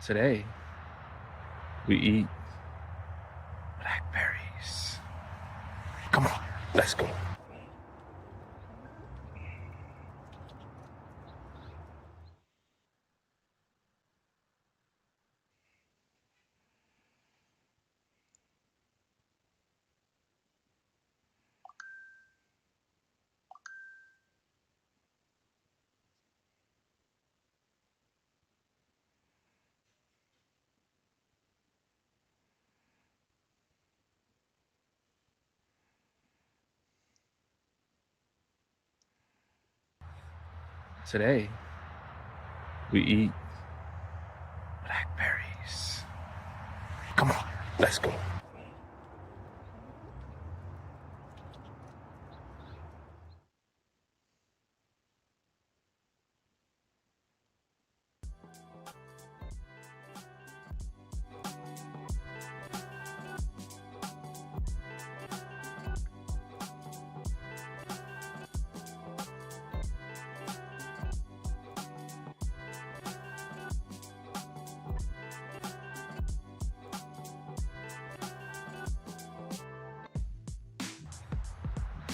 Today, we eat blackberries. Come on, let's go. Today, we eat blackberries. Come on, let's go.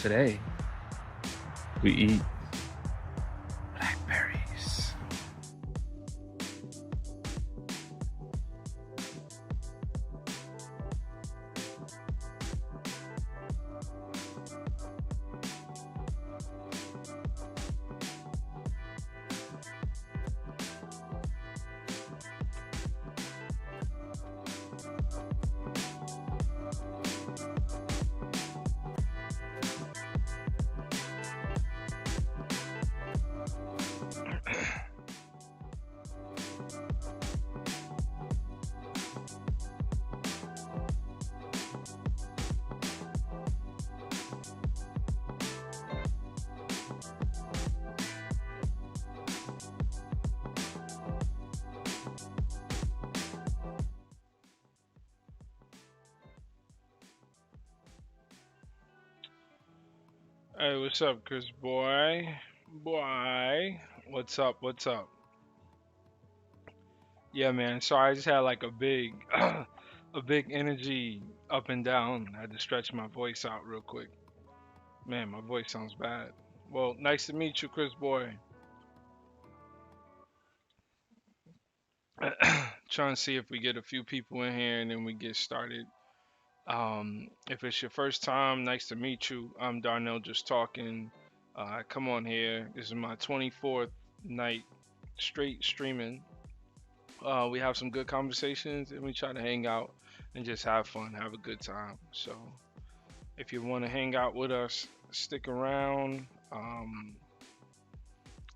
Today, we eat blackberries. Hey, what's up, Chris boy? Boy, what's up? What's up? Yeah, man. Sorry, I just had like a big, a big energy up and down. I had to stretch my voice out real quick. Man, my voice sounds bad. Well, nice to meet you, Chris boy. Trying to see if we get a few people in here and then we get started. If it's your first time, nice to meet you. I'm Darnell, just talking. Come on here. This is my 24th night straight streaming. We have some good conversations and we try to hang out and just have fun, have a good time. So if you want to hang out with us, stick around.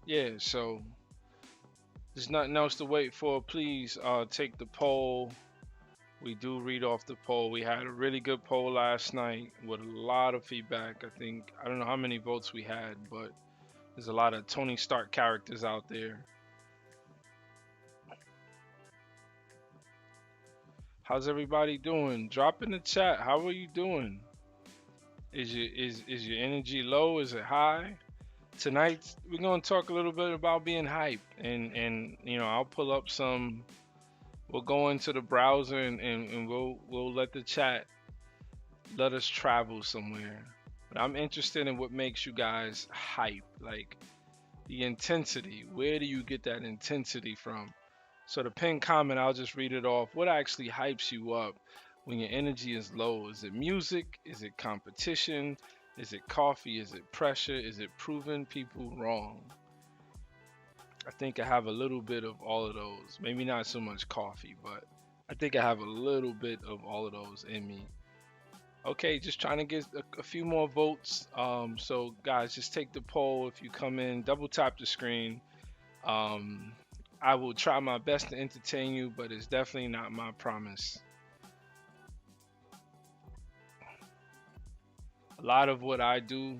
Yeah, so there's nothing else to wait for. Please take the poll. We do read off the poll. We had a really good poll last night with a lot of feedback. I don't know how many votes we had, but there's a lot of Tony Stark characters out there. How's everybody doing? Drop in the chat. How are you doing? Is your energy low? Is it high? Tonight we're gonna talk a little bit about being hype, and I'll pull up some. We'll go into the browser and we'll let the chat let us travel somewhere. But I'm interested in what makes you guys hype, like the intensity. Where do you get that intensity from? So the pinned comment, I'll just read it off. What actually hypes you up when your energy is low? Is it music? Is it competition? Is it coffee? Is it pressure? Is it proving people wrong? I think I have a little bit of all of those. Maybe not so much coffee, but I think I have a little bit of all of those in me. Okay, just trying to get a few more votes. So guys, just take the poll. If you come in, double tap the screen. Um, I will try my best to entertain you, but it's definitely not my promise. A lot of what I do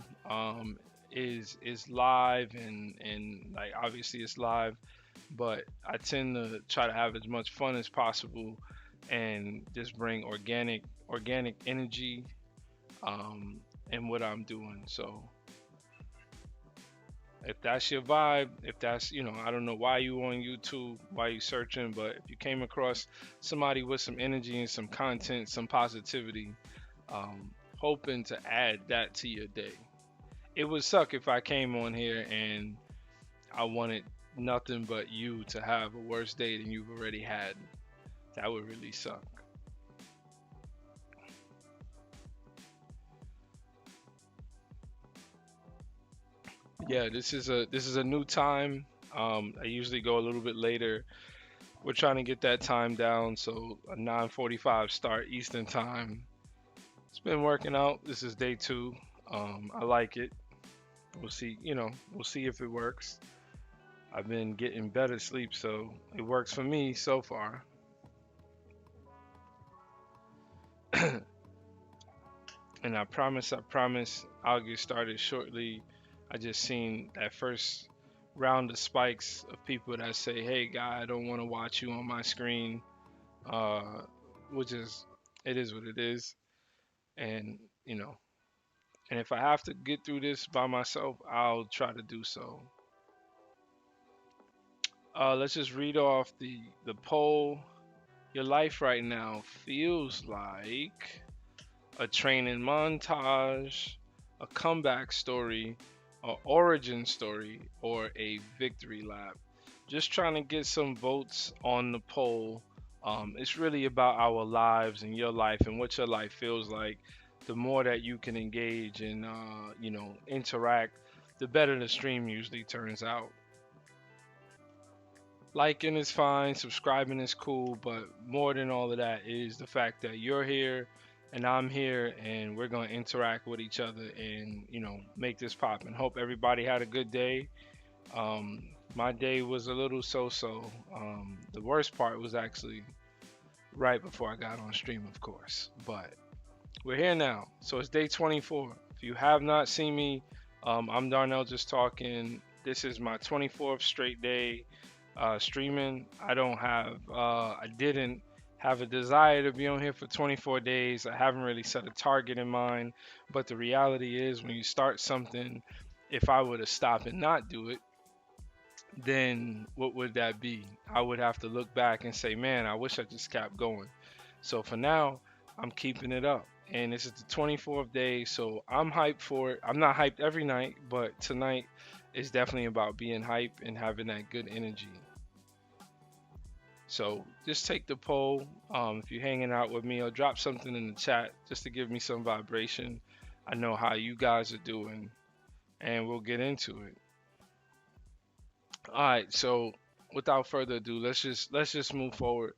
is live and like obviously it's live, but I tend to try to have as much fun as possible and just bring organic energy in what I'm doing. So If that's your vibe, if that's, I don't know why you on YouTube, why you searching, but if you came across somebody with some energy and some content, some positivity, hoping to add that to your day. It would suck if I came on here and I wanted nothing but you to have a worse day than you've already had. That would really suck. Yeah, this is a new time. I usually go a little bit later. We're trying to get that time down, so a 9:45 start Eastern time. It's been working out. This is day two. I like it. We'll see. We'll see if it works. I've been getting better sleep, so it works for me so far. And I promise, I'll get started shortly. I just seen that first round of spikes of people that say, "Hey, guy, I don't want to watch you on my screen," uh, which is, it is what it is. And you know, and if I have to get through this by myself, I'll try to do so. Let's just read off the poll. Your life right now feels like a training montage, a comeback story, a origin story, or a victory lap. Just trying to get some votes on the poll. It's really about our lives and your life and what your life feels like. The more that you can engage and interact, the better the stream usually turns out. Liking is fine, subscribing is cool, but more than all of that is the fact that you're here and I'm here and we're going to interact with each other and, make this pop and hope everybody had a good day. My day was a little so-so. The worst part was actually right before I got on stream, of course, but we're here now. So it's day 24. If you have not seen me, I'm Darnell just talking. This is my 24th straight day streaming. I didn't have a desire to be on here for 24 days. I haven't really set a target in mind. But the reality is, when you start something, if I were to stop and not do it, then what would that be? I would have to look back and say, man, I wish I just kept going. So for now, I'm keeping it up. And this is the 24th day, so I'm hyped for it. I'm not hyped every night, but tonight is definitely about being hyped and having that good energy. So just take the poll. If you're hanging out with me, or drop something in the chat just to give me some vibration. I know how you guys are doing, and we'll get into it. All right. So without further ado, let's just move forward.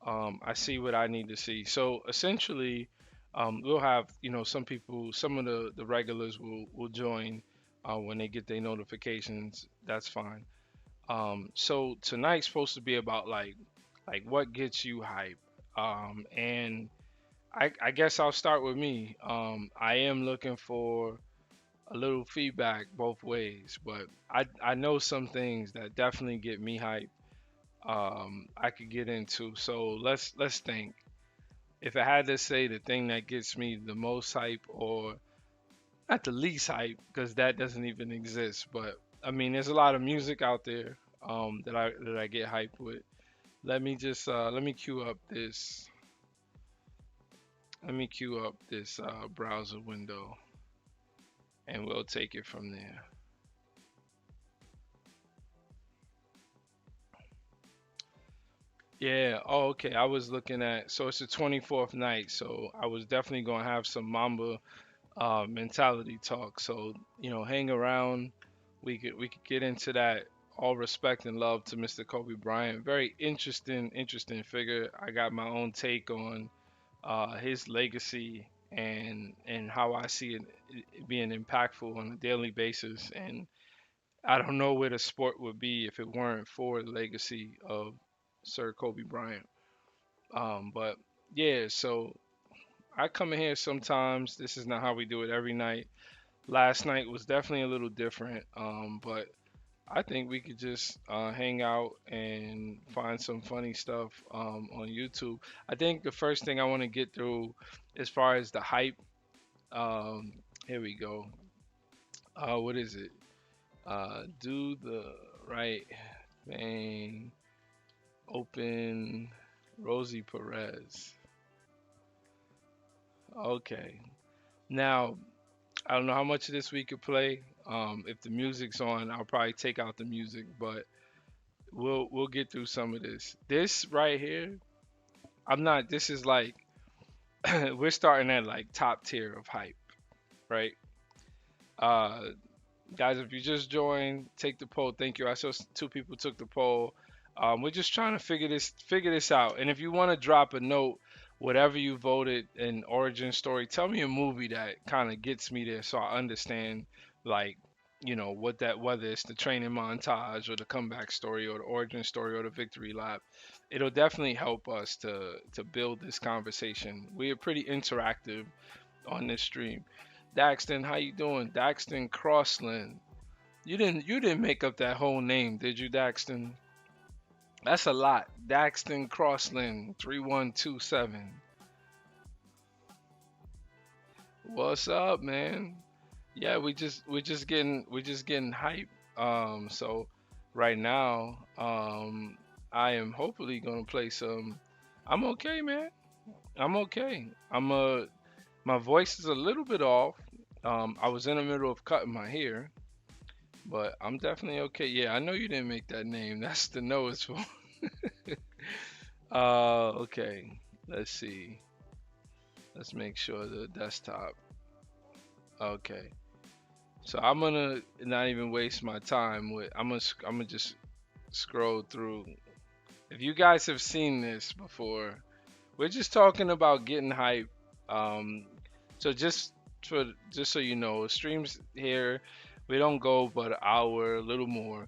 I see what I need to see. So essentially, we'll have some people, some of the regulars will join when they get their notifications. That's fine. So tonight's supposed to be about like what gets you hype. And I guess I'll start with me. I am looking for a little feedback both ways, but I know some things that definitely get me hype. I could get into. So let's think. If I had to say the thing that gets me the most hype, or not the least hype, because that doesn't even exist, but I mean, there's a lot of music out there that I get hyped with. Let me queue up this. Let me queue up this browser window, and we'll take it from there. Yeah. Oh, okay. I was looking at. So it's the 24th night. So I was definitely gonna have some Mamba mentality talk. So hang around. We could get into that. All respect and love to Mr. Kobe Bryant. Very interesting figure. I got my own take on his legacy and how I see it being impactful on a daily basis. And I don't know where the sport would be if it weren't for the legacy of Sir Kobe Bryant. But yeah, so I come in here sometimes. This is not how we do it every night. Last night was definitely a little different, but I think we could just hang out and find some funny stuff on YouTube. I think the first thing I want to get through, as far as the hype, um, here we go. What is it? Do the right thing. Open Rosie Perez. Okay. Now, I don't know how much of this we could play. If the music's on, I'll probably take out the music, but we'll get through some of this. This right here, I'm not. This is like we're starting at like top tier of hype, right? Uh, Guys, if you just joined, take the poll. Thank you. I saw two people took the poll. We're just trying to figure this out. And if you want to drop a note, whatever you voted in origin story, tell me a movie that kind of gets me there, so I understand, like, what that, whether it's the training montage or the comeback story or the origin story or the victory lap. It'll definitely help us to build this conversation. We are pretty interactive on this stream. Daxton, how you doing? Daxton Crossland. You didn't make up that whole name, did you, Daxton? That's a lot. Daxton Crossland 3127. What's up, man? Yeah, we're just getting hype. So right now, I am hopefully gonna play some. I'm okay, man. I'm okay. My voice is a little bit off. I was in the middle of cutting my hair, but I'm definitely okay. Yeah, I know you didn't make that name. That's the no it's for. Okay. Let's see. Let's make sure the desktop. Okay. So I'm gonna not even waste my time with. I'm gonna just scroll through. If you guys have seen this before, we're just talking about getting hype. Um, so just so you know, streams here we don't go but an hour, a little more.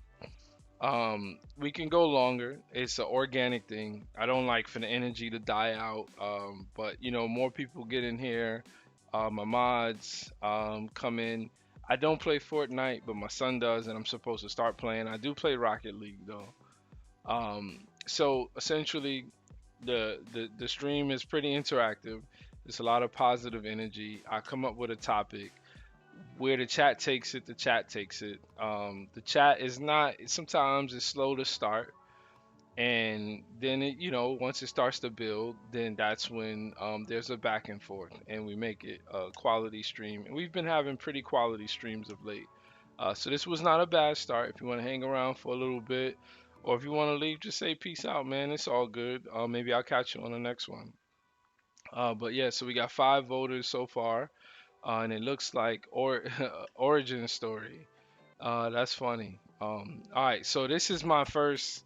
We can go longer. It's an organic thing. I don't like for the energy to die out. But more people get in here. My mods come in. I don't play Fortnite, but my son does, and I'm supposed to start playing. I do play Rocket League though. So essentially, the stream is pretty interactive. There's a lot of positive energy. I come up with a topic. Where the chat takes it, the chat takes it. The chat is not. Sometimes it's slow to start, and then once it starts to build, then that's when there's a back and forth, and we make it a quality stream. And we've been having pretty quality streams of late. So this was not a bad start. If you want to hang around for a little bit, or if you want to leave, just say peace out, man. It's all good. Maybe I'll catch you on the next one. But yeah, so we got 5 voters so far, and it looks like origin story. That's funny. All right, so this is my first.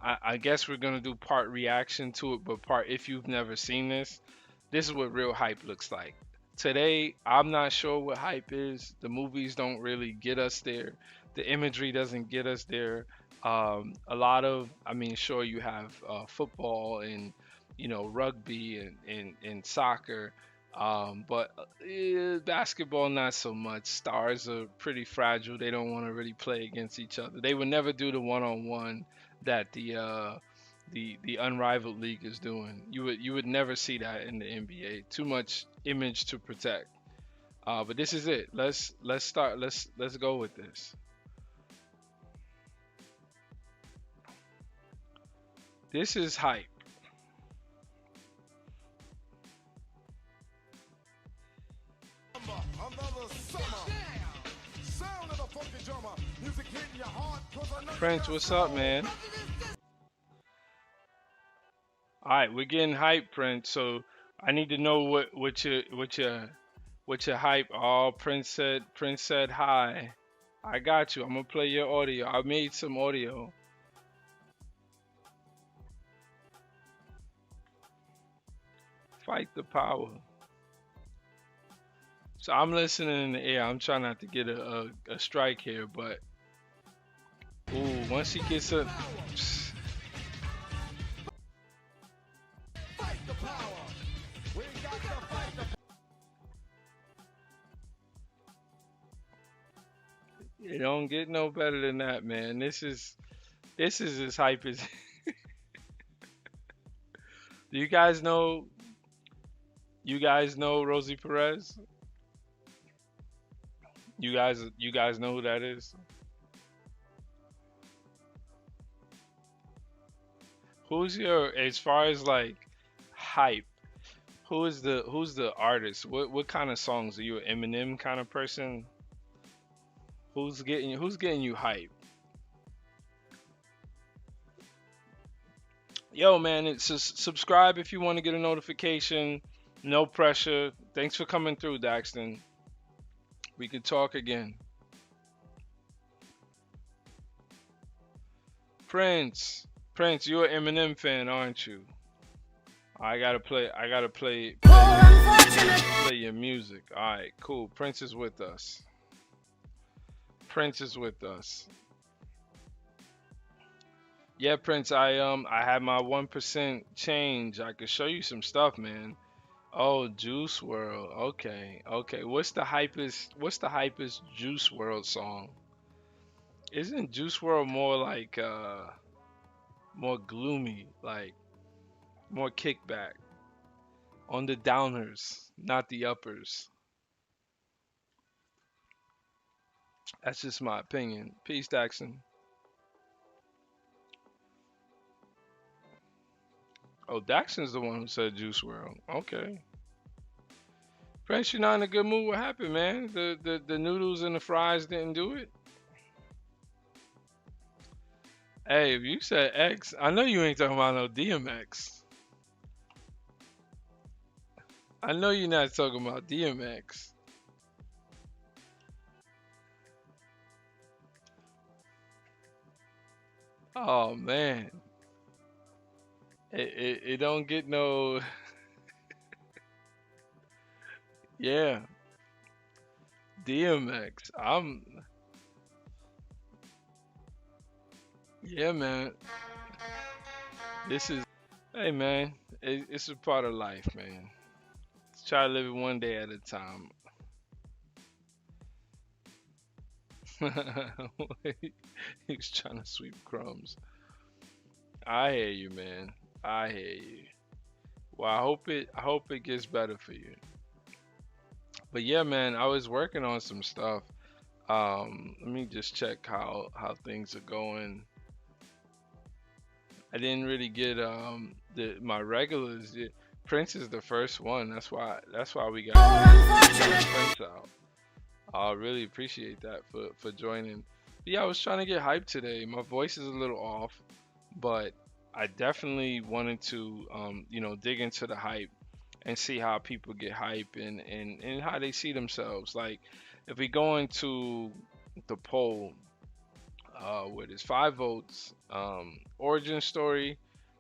I guess we're gonna do part reaction to it, but part if you've never seen this, this is what real hype looks like. Today, I'm not sure what hype is. The movies don't really get us there. The imagery doesn't get us there. A lot of, I mean, sure you have football and rugby and soccer, but basketball not so much. Stars are pretty fragile. They don't want to really play against each other. They would never do the one-on-one that the unrivaled league is doing. You would never see that in the NBA. Too much image to protect. But this is it. Let's start. Let's go with this. This is hype. Another summer. Sound of the funky drummer. Music hitting your heart 'cause I know you Prince, gotta what's up, go. man? All right, we're getting hype, Prince. So I need to know what your hype. Oh, Prince said hi. I got you. I'm gonna play your audio. I made some audio. Fight the power. So I'm listening in the air. I'm trying not to get a strike here, but ooh, once he gets a, Fight the power. We got to fight the it don't get no better than that, man. This is as hype as. Do you guys know? You guys know Rosie Perez? You guys know who that is? Who's your as far as like hype? Who's the artist? What kind of songs are you? An Eminem kind of person? Who's getting you hype? Yo, man, it's just subscribe if you want to get a notification. No pressure. Thanks for coming through, Daxton. We could talk again. Prince, Prince, you're an Eminem fan, aren't you? I gotta play your music. All right, cool. Prince is with us. Prince is with us. Yeah, Prince, I had my 1% change. I could show you some stuff, man. Oh, Juice World. Okay, okay. What's the hypest Juice World song? Isn't Juice World more like more gloomy, like more kickback on the downers, not the uppers? That's just my opinion. Peace, Daxon. Oh, Daxon's the one who said Juice World. Okay. Prince, you're not in a good mood. What happened, man? The noodles and the fries didn't do it? Hey, if you said X, I know you ain't talking about no DMX. I know you're not talking about DMX. Oh man, it don't get no. Yeah, DMX. Yeah, man. This is Hey man, it's a part of life, man. Let's try to live it one day at a time. He's trying to sweep crumbs. I hear you, man. I hear you. Well, I hope it gets better for you. But yeah, man, I was working on some stuff. Let me just check how things are going. I didn't really get my regulars. Prince is the first one. That's why we got Prince out. I really appreciate that for joining. But yeah, I was trying to get hyped today. My voice is a little off, but I definitely wanted to dig into the hype and see how people get hype and how they see themselves. Like if we go into the poll, with his 5 votes, origin story.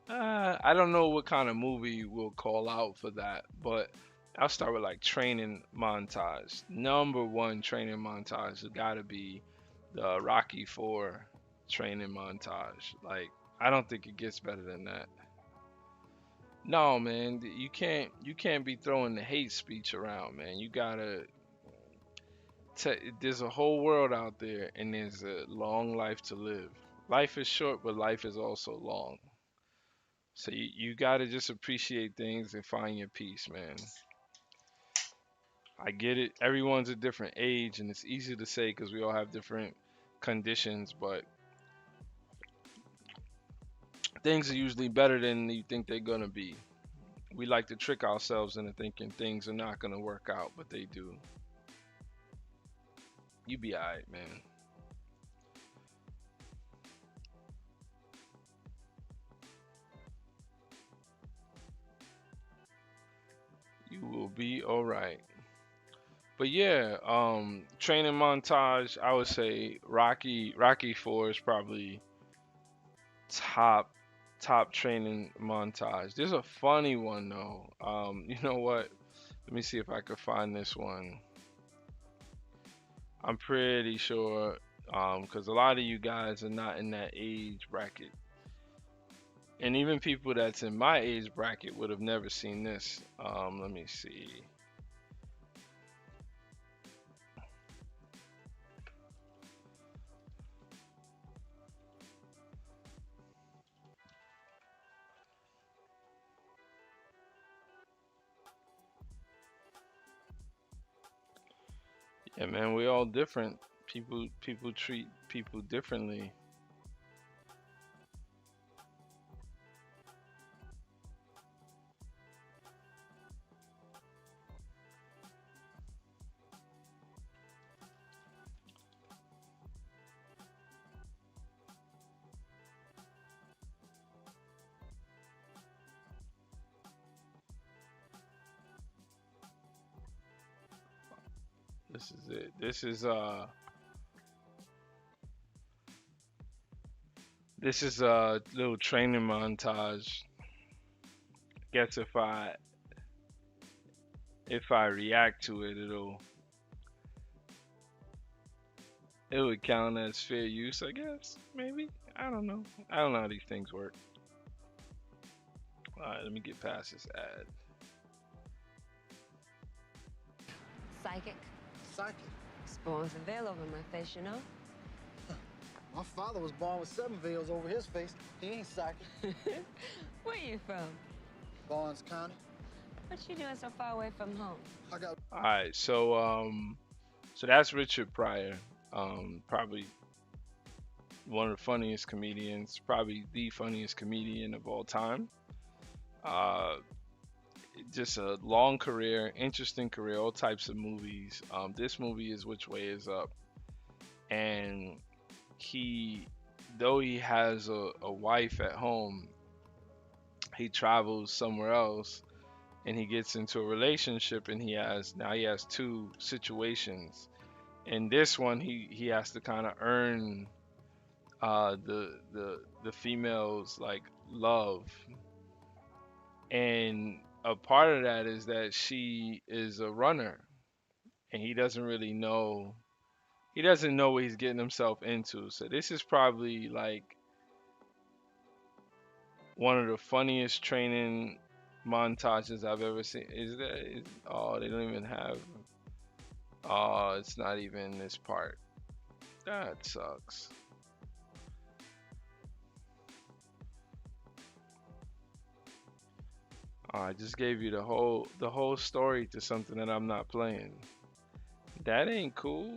I don't know what kind of movie we'll call out for that, but I'll start with like training montage. Number one training montage has got to be the Rocky Four training montage. Like I don't think it gets better than that. No, man, you can't be throwing the hate speech around, man. You gotta there's a whole world out there, and there's a long life to live. Life is short, but life is also long. So you gotta just appreciate things and find your peace, man. I get it. Everyone's a different age, and it's easy to say because we all have different conditions, but things are usually better than you think they're gonna be. We like to trick ourselves into thinking things are not gonna work out, but they do. You be alright, man. You will be alright. But yeah, training montage. I would say Rocky Four is probably top top training montage. There's a funny one though. You know what? Let me see if I could find this one. I'm pretty sure, because a lot of you guys are not in that age bracket, and even people that's in my age bracket would have never seen this. Let me see. Yeah, man, we all different. People treat people differently. This is it. This is a little training montage. Guess if I react to it, it would count as fair use, I guess. Maybe. I don't know. I don't know how these things work. All right, let me get past this ad. Psychic. Psychic. Was born with a veil over my face, you know? My father was born with 7 veils over his face. He ain't psychic. Where you from? Barnes County. What you doing so far away from home? I got All right, so that's Richard Pryor. Probably one of the funniest comedians, probably the funniest comedian of all time. Uh, just a long career, interesting career, all types of movies. This movie is Which Way Is Up, and he, though he has a wife at home, he travels somewhere else, and he gets into a relationship, and he has 2 situations. In this one, he has to kind of earn the female's like love, and a part of that is that she is a runner, and he doesn't know what he's getting himself into. So this is probably like one of the funniest training montages I've ever seen. Oh, they don't even have. Oh, it's not even this part. That sucks. Oh, I just gave you the whole story to something that I'm not playing. That ain't cool.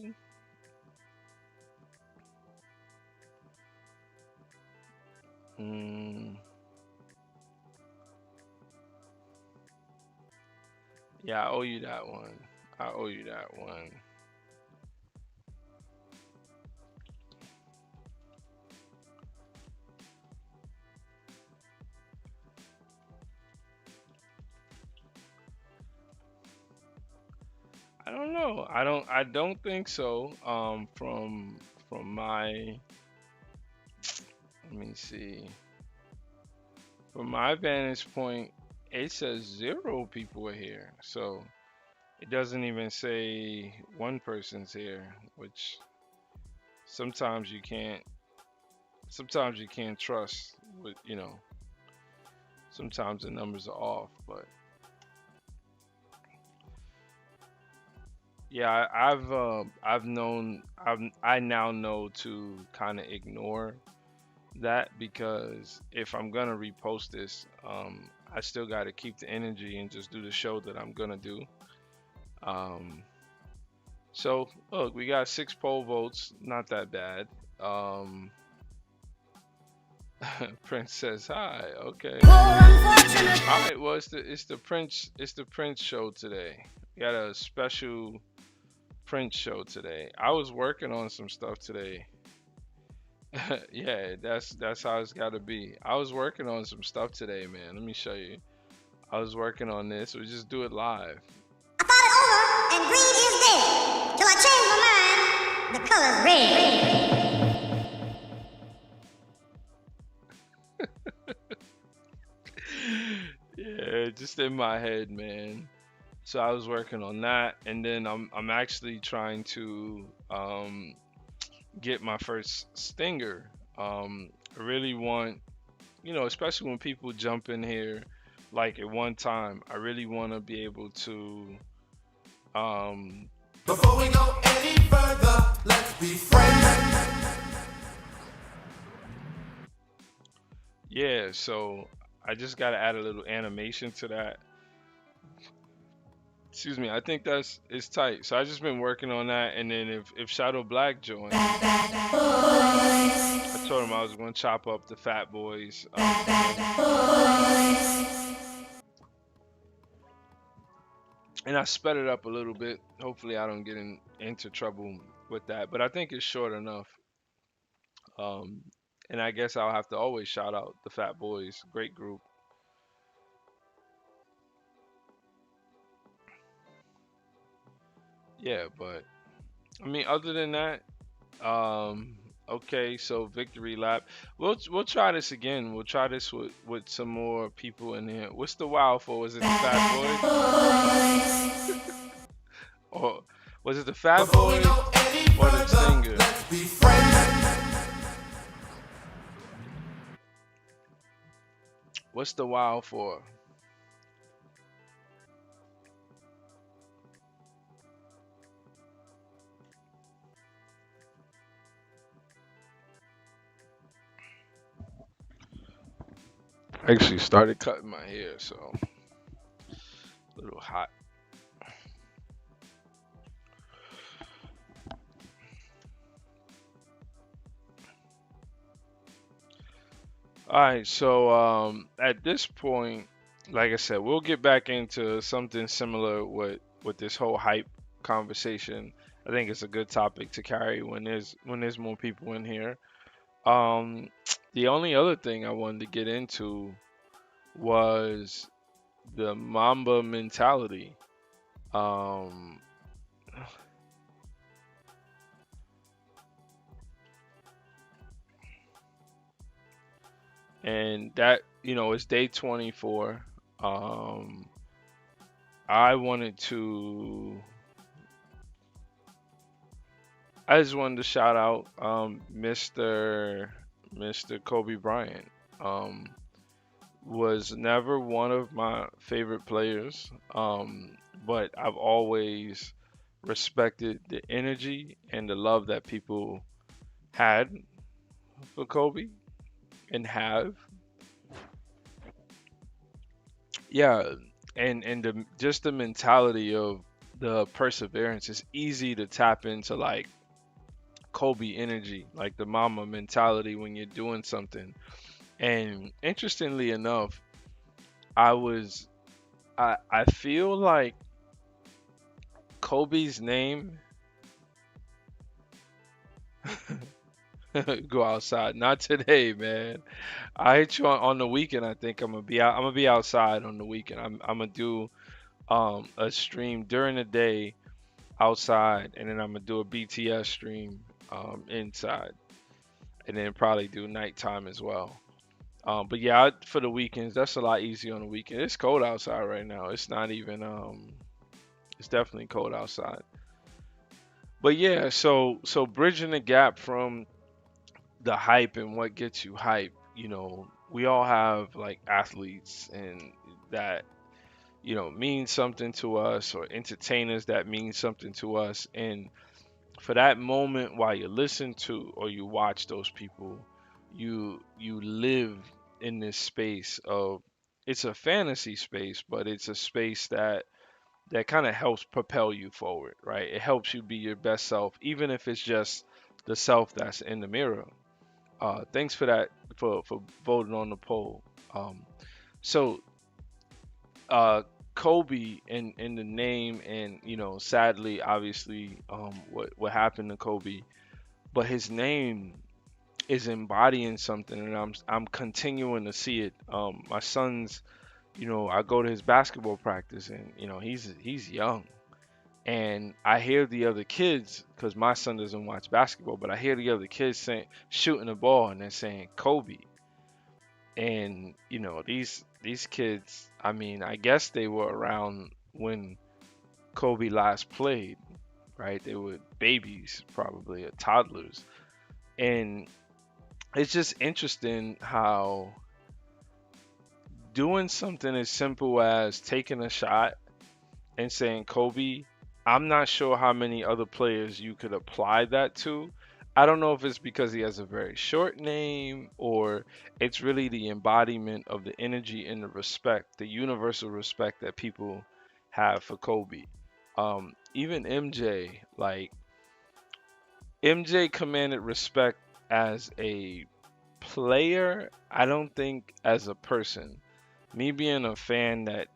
Mm, yeah, I owe you that one. I owe you that one. I don't know. I don't think so. From my let me see. From my vantage point, it says 0 people are here. So it doesn't even say one person's here, which sometimes you can't sometimes you can't trust with, sometimes the numbers are off, but yeah, I now know to kind of ignore that, because if I'm gonna repost this, I still got to keep the energy and just do the show that I'm gonna do. Um, so look, we got 6 poll votes, not that bad. Um, Prince says hi. Okay. All right. Well, it's the Prince show today. We got a special Prince show today. I was working on some stuff today. Yeah, that's how it's got to be. I was working on some stuff today, man. Let me show you. I was working on this. We just do it live. I thought it over, and green is dead. Till I changed my mind, the color's red. Yeah, just in my head, man. So I was working on that, and then I'm actually trying to get my first stinger. I really want, especially when people jump in here like at one time, I really want to be able to um Before we go any further, let's be friends. yeah, so I just got to add a little animation to that. Excuse me, I think it's tight. So I just been working on that, and then if Shadow Black joins, I told him I was going to chop up the Fat Boys. And I sped it up a little bit. Hopefully, I don't get into trouble with that. But I think it's short enough. Um, and I guess I'll have to always shout out the Fat Boys. Great group. Yeah, but I mean, other than that, um, okay. So victory lap. We'll try this again. We'll try this with some more people in here. What's the wow for? Was it the Fat Boys, or was it the Fat Before we Boys, go any or the further, Stingers? let's be friends. What's the wow for? I actually started cutting my hair, so a little hot. All right, so at this point, like I said, we'll get back into something similar with this whole hype conversation. I think it's a good topic to carry when there's more people in here. Um, the only other thing I wanted to get into was the Mamba mentality. Um, and that, it's day 24. Um, I wanted to I just wanted to shout out Mr. Kobe Bryant. Um, was never one of my favorite players, but I've always respected the energy and the love that people had for Kobe and have. Yeah, and just the mentality of the perseverance. It's easy to tap into like Kobe energy, like the mama mentality when you're doing something. And interestingly enough, I was I feel like Kobe's name go outside. Not today, man. I hit you on the weekend. I think I'm gonna be out. I'm gonna be outside on the weekend. I'm gonna do a stream during the day outside, and then I'm gonna do a BTS stream inside, and then probably do nighttime as well. But yeah, for the weekends, that's a lot easier on the weekend. It's cold outside right now. It's not even it's definitely cold outside. But yeah, so bridging the gap from the hype and what gets you hype, we all have like athletes and that, mean something to us, or entertainers that mean something to us. And for that moment while you listen to or you watch those people, you live in this space of, it's a fantasy space, but it's a space that kind of helps propel you forward, right? It helps you be your best self, even if it's just the self that's in the mirror. Thanks for that, for voting on the poll. Um, so uh, Kobe in the name, and sadly, obviously, what happened to Kobe, but his name is embodying something, and I'm continuing to see it. My son's, I go to his basketball practice, and he's young, and I hear the other kids, because my son doesn't watch basketball, but I hear the other kids saying, shooting the ball, and they're saying Kobe. And these kids, I mean, I guess they were around when Kobe last played, right? They were babies, probably, or toddlers. And it's just interesting how doing something as simple as taking a shot and saying Kobe, I'm not sure how many other players you could apply that to. I don't know if it's because he has a very short name, or it's really the embodiment of the energy and the respect, the universal respect that people have for Kobe. Even MJ, like MJ commanded respect as a player, I don't think as a person. Me being a fan that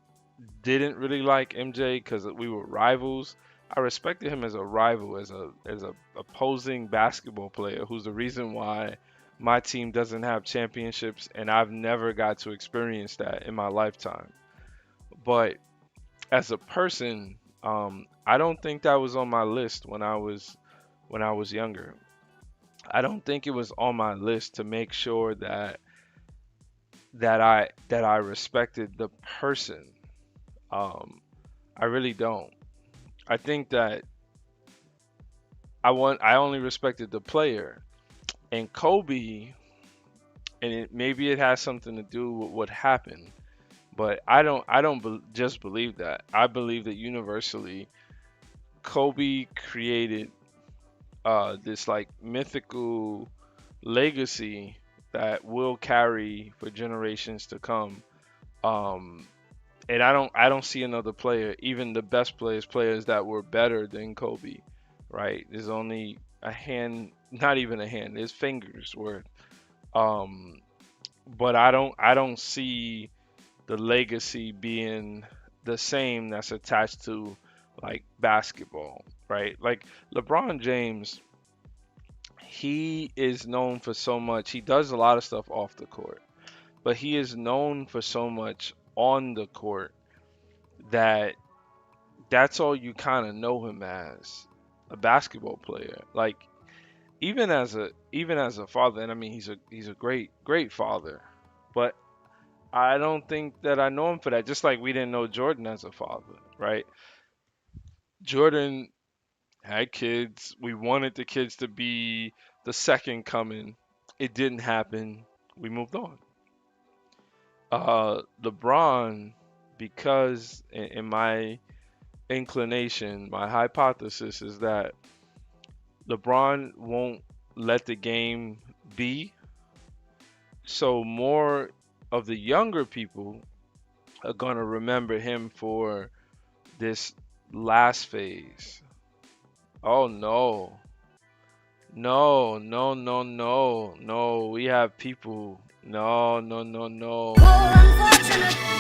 didn't really like MJ because we were rivals, I respected him as a rival, as a opposing basketball player who's the reason why my team doesn't have championships, and I've never got to experience that in my lifetime. But as a person, I don't think that was on my list when I was younger. I don't think it was on my list to make sure that I respected the person. Um, I really don't. I think that I only respected the player. And Kobe, and maybe it has something to do with what happened, but I don't just believe that. I believe that universally Kobe created this like mythical legacy that will carry for generations to come. Um, and I don't see another player, even the best players that were better than Kobe, right? There's only a hand, not even a hand, there's fingers worth. Um, but I don't see the legacy being the same that's attached to like basketball, right? Like LeBron James, he is known for so much. He does a lot of stuff off the court, but he is known for so much on the court that that's all you kind of know him as, a basketball player. Like even as a father, and I mean he's a great father, but I don't think that I know him for that. Just like we didn't know Jordan as a father, right? Jordan had kids. We wanted the kids to be the second coming. It didn't happen. We moved on. LeBron, because in my inclination, my hypothesis is that LeBron won't let the game be. So more of the younger people are gonna remember him for this last phase. Oh no. No, no, no, no, no. We have people. No, no, no, no.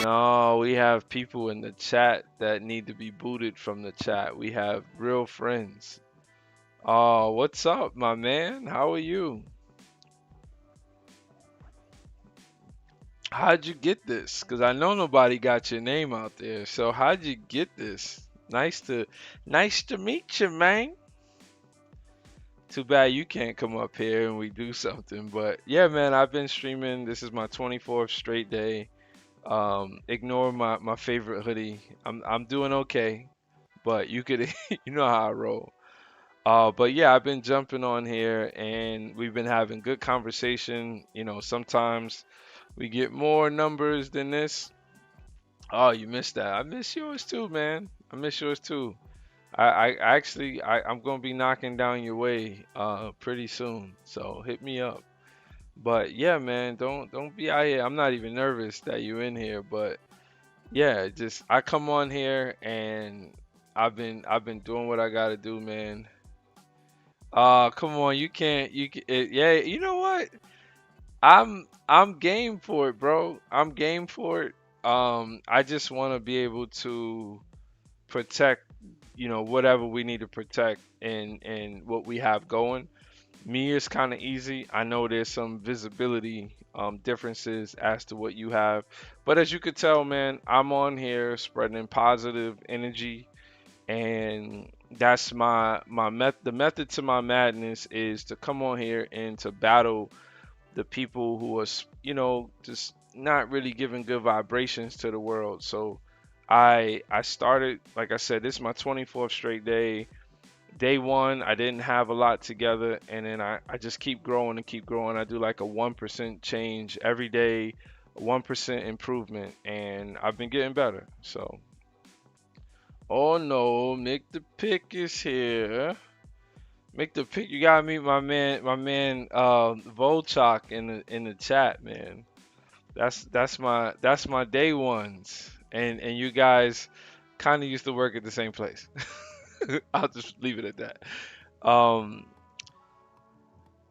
No, we have people in the chat that need to be booted from the chat. We have real friends. Oh, what's up, my man? How are you? How'd you get this? Because I know nobody got your name out there. So how'd you get this? Nice to meet you, man. Too bad you can't come up here and we do something. But yeah, man, I've been streaming. This is my 24th straight day. Ignore my favorite hoodie. I'm doing okay, but you could you know how I roll. But yeah, I've been jumping on here and we've been having good conversation. You know, sometimes we get more numbers than this. Oh, you missed that. I miss yours too, man. I miss yours too. I'm gonna be knocking down your way pretty soon. So hit me up. But yeah, man, don't be out here. I'm not even nervous that you're in here, but yeah, just I come on here and I've been doing what I gotta do, man. Come on, you can't yeah, you know what? I'm game for it, bro. I'm game for it. I just want to be able to protect, whatever we need to protect and what we have going. Me is kind of easy. I know there's some visibility differences as to what you have, but as you could tell, man, I'm on here spreading positive energy, and that's the method to my madness is to come on here and to battle the people who are, just not really giving good vibrations to the world. So I started, like I said, this is my 24th straight day. Day one, I didn't have a lot together, and then I just keep growing and keep growing. I do like a 1% change every day, 1% improvement, and I've been getting better. So, oh no, Mick the Pick is here. Mick the Pick, you gotta meet my man, Volchok in the chat, man. That's my day ones, and you guys kind of used to work at the same place. I'll just leave it at that. Um,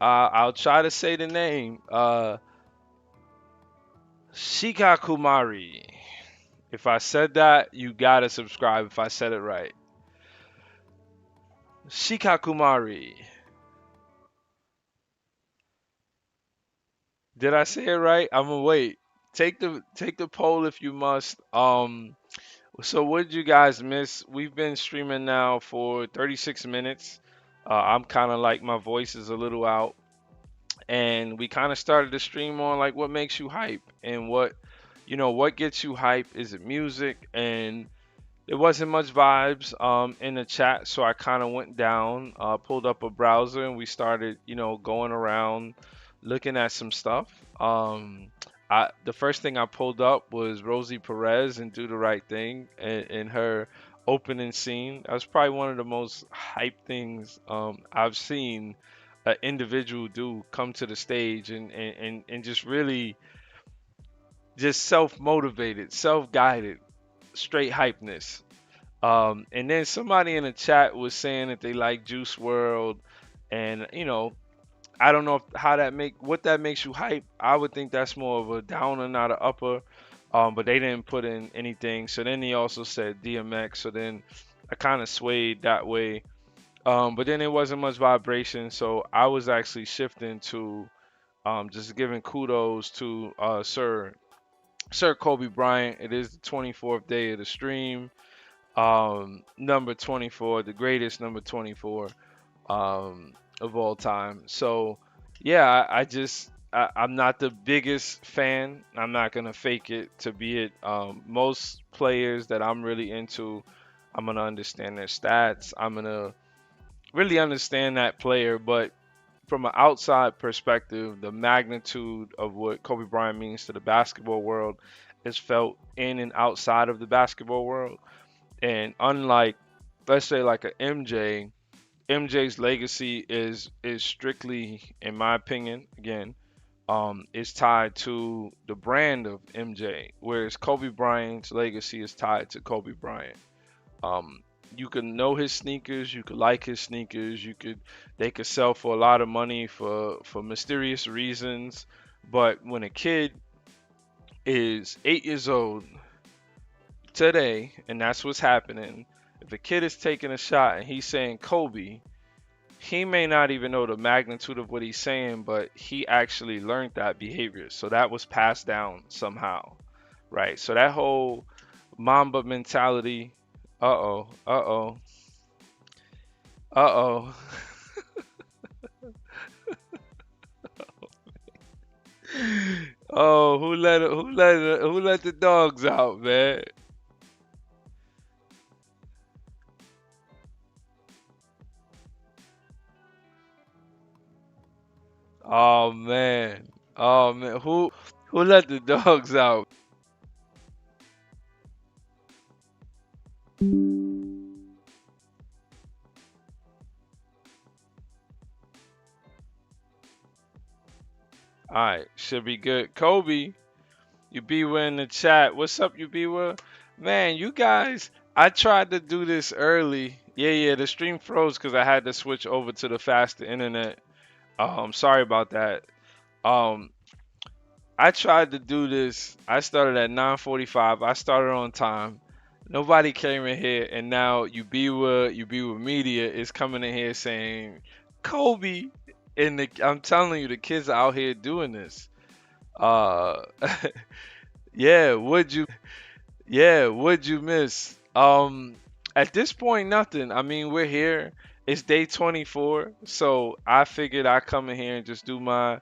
I'll try to say the name. Shika Kumari. If I said that, you gotta subscribe. If I said it right, Shika Kumari. Did I say it right? I'm gonna wait. Take the poll if you must. So what did you guys miss? We've been streaming now for 36 minutes. I'm kind of like my voice is a little out, and we kind of started the stream on like what makes you hype and what gets you hype. Is it music? And there wasn't much vibes in the chat, so I kind of went down, pulled up a browser, and we started, going around looking at some stuff. The first thing I pulled up was Rosie Perez and "Do the Right Thing" in her opening scene. That was probably one of the most hype things I've seen an individual do come to the stage and just really just self motivated, self guided, straight hypeness. And then somebody in the chat was saying that they like Juice World, and I don't know how that what that makes you hype. I would think that's more of a downer, not an upper. But they didn't put in anything. So then he also said DMX. So then I kind of swayed that way. But then there wasn't much vibration, so I was actually shifting to just giving kudos to Sir Kobe Bryant. It is the 24th day of the stream. Number 24, the greatest number 24 of all time. So yeah, I'm not the biggest fan. I'm not gonna fake it to be it. Most players that I'm really into, I'm gonna understand their stats. I'm gonna really understand that player, but from an outside perspective, the magnitude of what Kobe Bryant means to the basketball world is felt in and outside of the basketball world. And unlike, let's say, like a MJ's legacy is strictly, in my opinion, again, is tied to the brand of MJ, whereas Kobe Bryant's legacy is tied to Kobe Bryant. Um, you can know his sneakers, you could like his sneakers, they could sell for a lot of money for mysterious reasons, but when a kid is 8 years old today, and that's what's happening. If a kid is taking a shot and he's saying Kobe, he may not even know the magnitude of what he's saying, but he actually learned that behavior. So that was passed down somehow, right? So that whole Mamba mentality, uh oh, uh oh, uh oh. Oh, who let the dogs out, man? Oh man. Oh man. Who let the dogs out? All right, should be good. Kobe, you be in the chat. What's up, you be? Man, you guys, I tried to do this early. Yeah, the stream froze because I had to switch over to the faster internet. Sorry about that. Um, I tried to do this. I started at 9:45. I started on time. Nobody came in here, and now you be with media is coming in here saying Kobe. And I'm telling you, the kids are out here doing this. Uh, yeah. Would you miss? At this point, nothing. I mean, we're here. It's day 24, so I figured I'd come in here and just do my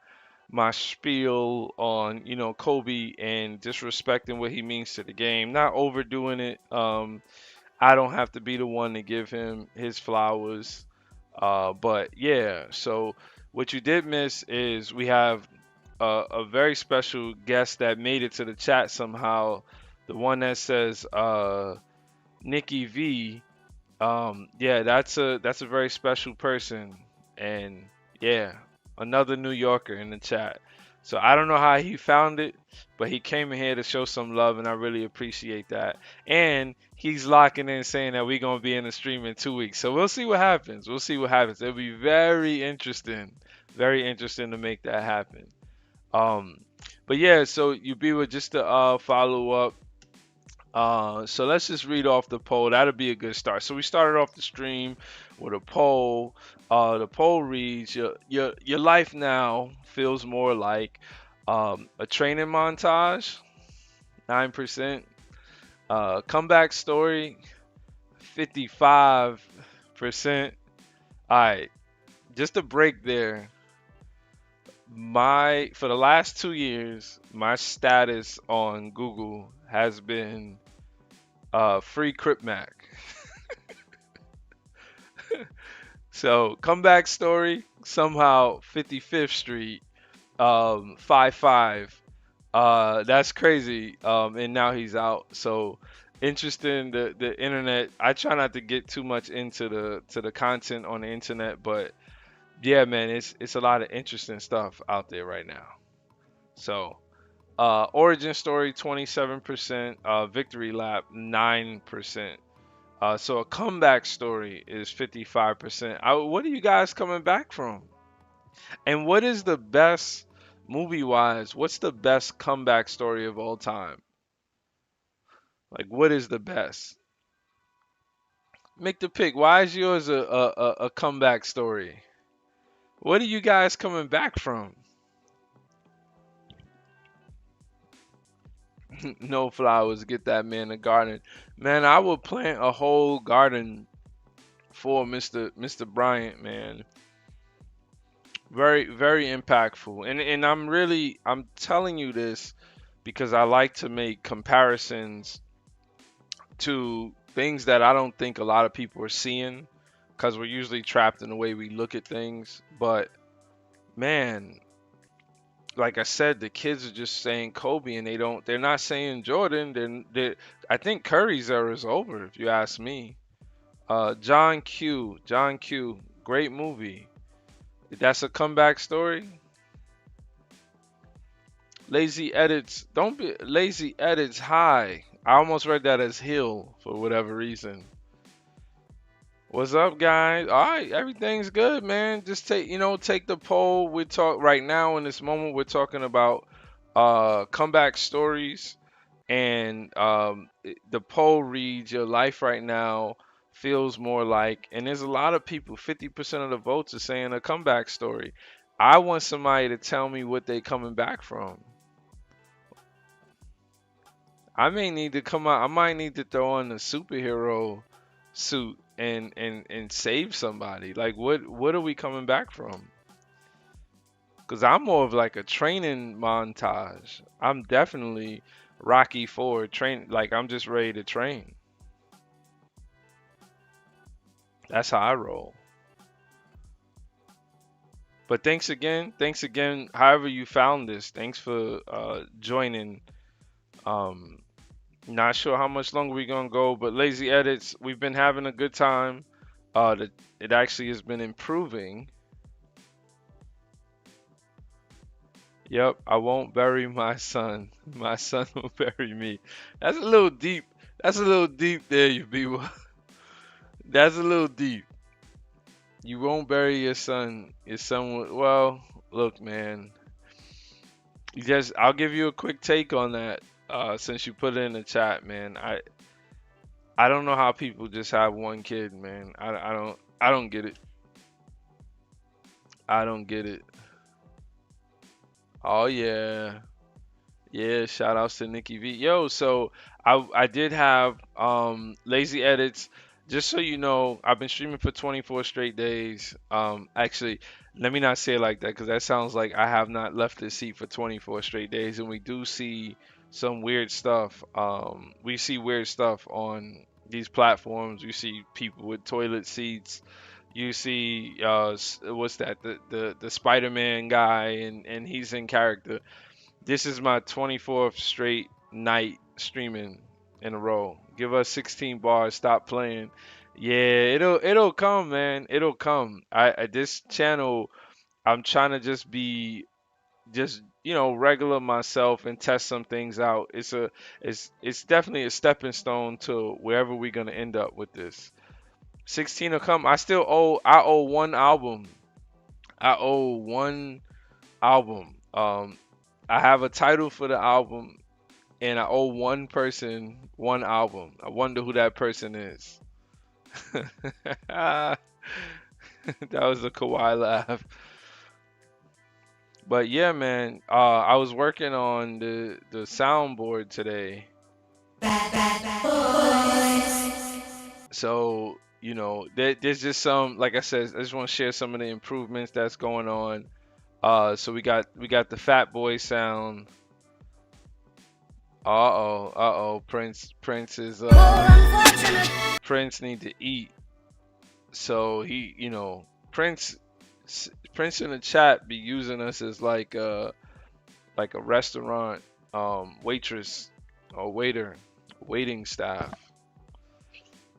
spiel on Kobe and just respecting what he means to the game, not overdoing it. I don't have to be the one to give him his flowers. But yeah, so what you did miss is we have a very special guest that made it to the chat somehow. The one that says Nikki V. Yeah, that's a very special person, and yeah, another New Yorker in the chat. So I don't know how he found it, but he came in here to show some love, and I really appreciate that. And he's locking in saying that we're gonna be in the stream in 2 weeks. So we'll see what happens. We'll see what happens. It'll be very interesting to make that happen. Um, but yeah, so you be with just to follow up. So let's just read off the poll. That'll be a good start. So we started off the stream with a poll. The poll reads: your life now feels more like a training montage, 9%. Comeback story, 55%. All right, just a break there. My For the last 2 years, my status on Google has been free Crip Mac. So comeback story, somehow 55th Street, 5-5. That's crazy. And now he's out. So interesting. The internet. I try not to get too much into the content on the internet, but yeah, man, it's a lot of interesting stuff out there right now. So origin story 27%, victory lap 9%. So a comeback story is 55%. What are you guys coming back from? And what is the best movie wise? What's the best comeback story of all time? Like, what is the best? Make the pick. Why is yours a comeback story? What are you guys coming back from? No flowers. Get that man a garden. Man, I would plant a whole garden for Mr. Bryant, man. Very, very impactful. And I'm telling you this because I like to make comparisons to things that I don't think a lot of people are seeing because we're usually trapped in the way we look at things. But man, like I said, the kids are just saying Kobe and they're not saying Jordan. I think Curry's era is over if you ask me. John Q, great movie. That's a comeback story. Lazy edits, don't be lazy edits high. I almost read that as hill for whatever reason. What's up, guys? All right, everything's good, man. Just take the poll. We talk right now in this moment. We're talking about comeback stories, and the poll reads: Your life right now feels more like, and there's a lot of people. 50% of the votes are saying a comeback story. I want somebody to tell me what they coming back from. I may need to come out. I might need to throw on the superhero suit and save somebody. Like what are we coming back from? Cause I'm more of like a training montage. I'm definitely Rocky Ford train. Like I'm just ready to train. That's how I roll. But thanks again. Thanks again. However you found this. Thanks for joining. Um, Not sure how much longer we're gonna go, but lazy edits. We've been having a good time. It actually has been improving. Yep, I won't bury my son. My son will bury me. That's a little deep. That's a little deep there, you people. That's a little deep. You won't bury your son. Your son will. Well, look, man. I'll give you a quick take on that. Since you put it in the chat, man. I don't know how people just have one kid, man. I don't get it. I don't get it. Oh yeah. Yeah, shout outs to Nikki V. Yo, so I did have lazy edits. Just so you know, I've been streaming for 24 straight days. Actually, let me not say it like that because that sounds like I have not left the seat for 24 straight days. And we do see some weird stuff. We see weird stuff on these platforms. You see people with toilet seats. You see what's that? The Spider-Man guy and he's in character. This is my 24th straight night streaming in a row. Give us 16 bars. Stop playing. Yeah, it'll come, man. It'll come. I this channel, I'm trying to just be just regular myself and test some things out. It's definitely a stepping stone to wherever we're gonna end up with this. 16 will come. I owe one album. I owe one album. I have a title for the album, and I owe one person one album. I wonder who that person is. That was a Kawhi laugh. But yeah, man, I was working on the soundboard today, So, there's just some, like I said, I just want to share some of the improvements that's going on. So we got the Fat Boy sound. Uh-oh. Prince need to eat. So Prince Prince in the chat be using us as like a restaurant waitress or waiter, waiting staff.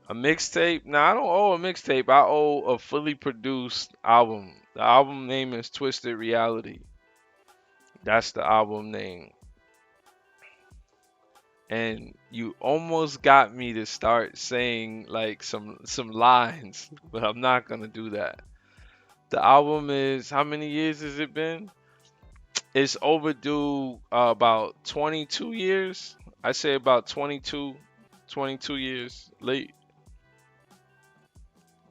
A mixtape? Nah, I don't owe a mixtape. I owe a fully produced album. The album name is Twisted Reality. That's the album name. And you almost got me to start saying like some lines, but I'm not gonna do that. The album is, how many years has it been? It's overdue about 22 years. I say about 22 years late.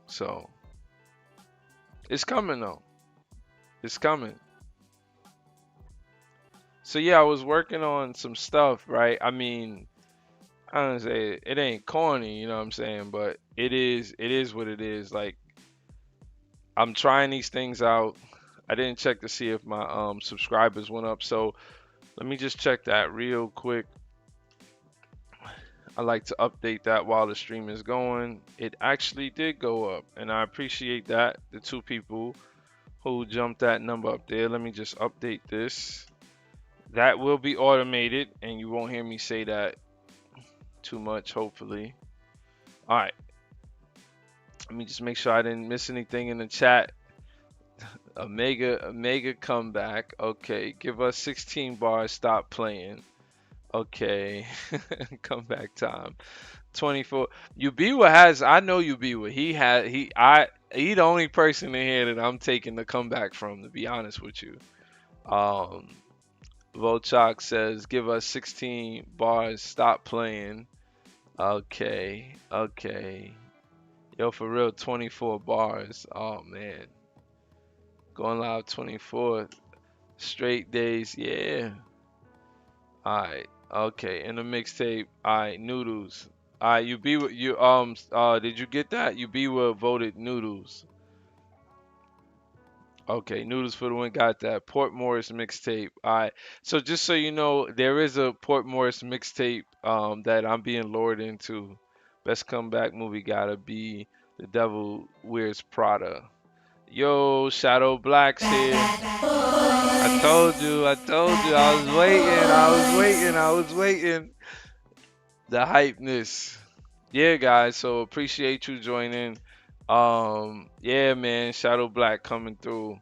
So it's coming though. It's coming. So yeah, I was working on some stuff, right? I mean, I don't say it ain't corny, you know what I'm saying, but it is what it is. Like, I'm trying these things out. I didn't check to see if my subscribers went up, so let me just check that real quick. I like to update that while the stream is going. It actually did go up, and I appreciate that. The two people who jumped that number up there. Let me just update this. That will be automated, and you won't hear me say that too much, hopefully. All right. Let me just make sure I didn't miss anything in the chat. A mega comeback. Okay, give us 16 bars. Stop playing. Okay, comeback time. 24. Ubiwa has. I know Ubiwa. He the only person in here that I'm taking the comeback from. To be honest with you. Volchok says, give us 16 bars. Stop playing. Okay. Yo, for real, 24 bars. Oh man. Going live 24 straight days. Yeah. Alright. Okay. In the mixtape. Alright. Noodles. Alright. Did you get that? Ubiwa voted Noodles. Okay. Noodles for the win. Got that. Port Morris mixtape. Alright. So just so you know, there is a Port Morris mixtape that I'm being lured into. Best comeback movie gotta be The Devil Wears Prada. Yo, Shadow Black's here. I told you. I was waiting. The hypeness. Yeah, guys. So appreciate you joining. Yeah, man. Shadow Black coming through.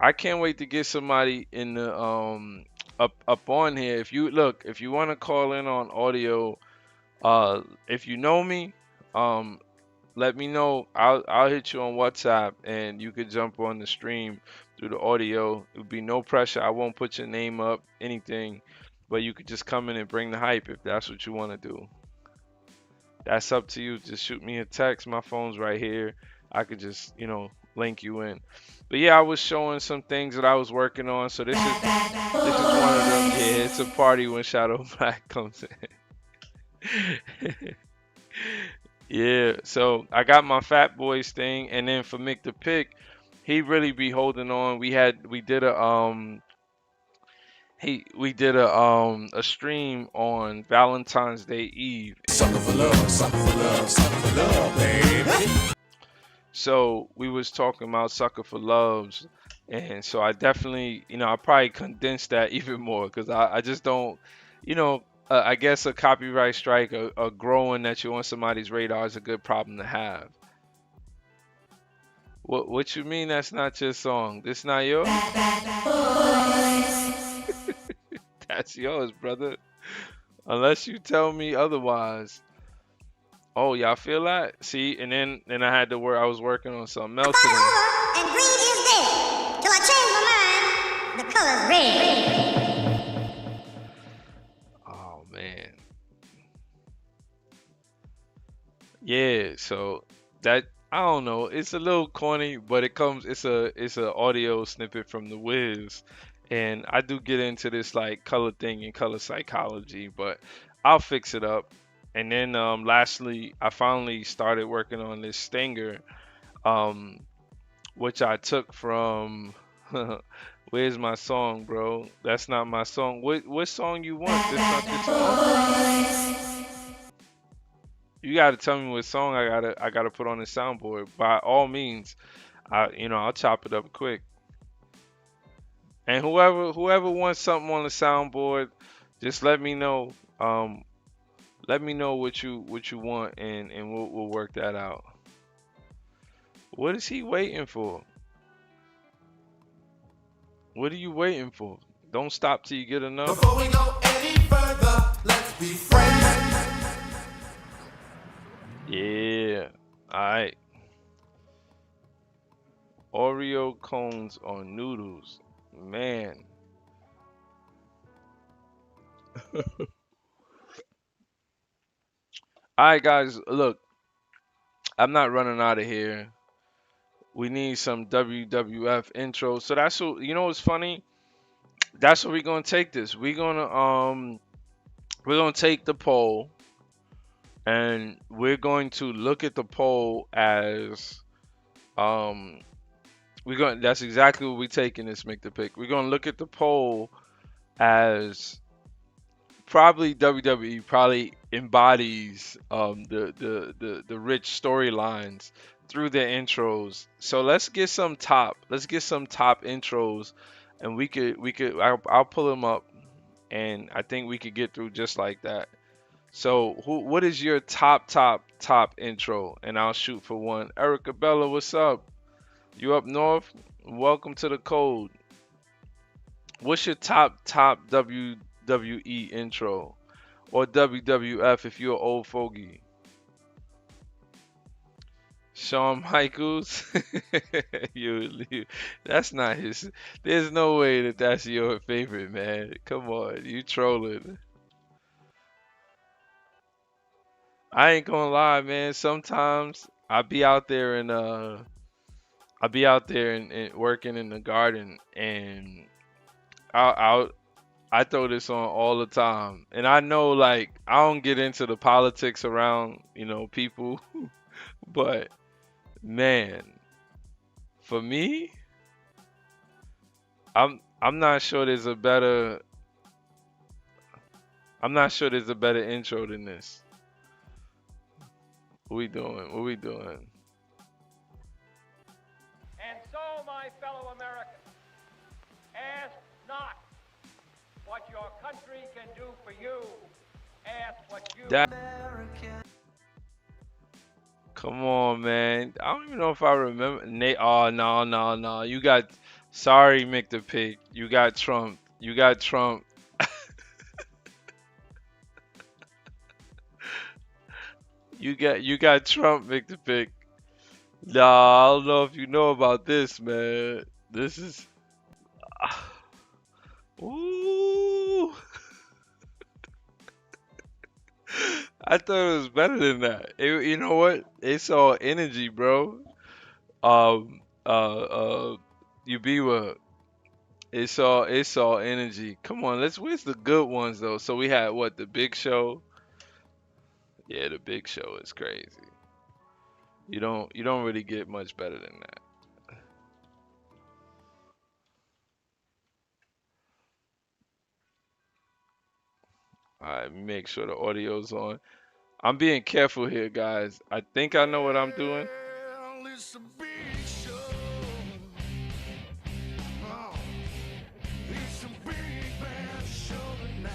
I can't wait to get somebody in the up on here. If you want to call in on audio, if you know me, let me know. I'll hit you on WhatsApp and you could jump on the stream through the audio. It would be no pressure. I won't put your name up, anything, but you could just come in and bring the hype if that's what you want to do. That's up to you. Just shoot me a text. My phone's right here. I could just, link you in. But yeah, I was showing some things that I was working on. So this is one of them. Yeah, it's a party when Shadow Black comes in. Yeah, so I got my Fat Boys thing, and then for Mick the Pick, he really be holding on. We did a stream on Valentine's Day Eve. Sucker for love, baby. So we was talking about Sucker for Loves, and so I definitely, I probably condensed that even more because I just don't, I guess a copyright strike, a growing that you're on somebody's radar is a good problem to have. What you mean that's not your song? This not yours? That's yours, brother. Unless you tell me otherwise. Oh, y'all feel that? See, and then I had to work. I was working on something else today. And green is dead. Till I change my mind, the color's red. Oh man. Yeah, so that, I don't know. It's a little corny, but it's a audio snippet from The Wiz, and I do get into this like color thing and color psychology, but I'll fix it up. And then lastly, I finally started working on this stinger, um, which I took from. Where's my song, bro? That's not my song. What song you want? That's not your song. You gotta tell me what song I gotta put on the soundboard. By all means, I'll chop it up quick. And whoever wants something on the soundboard, just let me know. Let me know what you want, and we'll work that out. What is he waiting for? What are you waiting for? Don't stop till you get enough. Before we go any further, let's be friends. Yeah. All right. Oreo cones on noodles. Man. All right, guys. Look, I'm not running out of here. We need some WWF intro. So that's what what's funny? That's what we're gonna take this. We're gonna take the poll, and we're going to look at the poll as that's exactly what we're taking this make the pick. We're gonna look at the poll as probably WWE probably embodies the rich storylines through their intros. So let's get some top intros, and I'll pull them up, and I think we could get through just like that. So what is your top intro? And I'll shoot for one. Erica Bella, what's up? You up north? Welcome to the code. What's your top WWE intro? Or WWF if you're an old fogey? Shawn Michaels? That's not his. There's no way that that's your favorite, man. Come on, you trolling. I ain't gonna lie, man. Sometimes I be out there and working in the garden, and I I throw this on all the time. And I know, like, I don't get into the politics around, people, but man, for me, I'm not sure there's a better intro than this. What we doing? What we doing? And so, my fellow Americans, ask not what your country can do for you. Ask what you That Come on, man. I don't even know if I remember. Oh, no, no, no. Sorry, Mick the Pig. You got Trump. You got Trump. You got Trump, Mick the Pig. Nah, I don't know if you know about this, man. This is. Ooh. I thought it was better than that. You know what? It's all energy, bro. Um, you be what? It's all energy. Come on, where's the good ones though? So we had what, the Big Show? Yeah, the Big Show is crazy. You don't really get much better than that. All right, make sure the audio's on. I'm being careful here, guys. I think I know what I'm doing. Well, it's a big show. Oh, it's a big bad show tonight.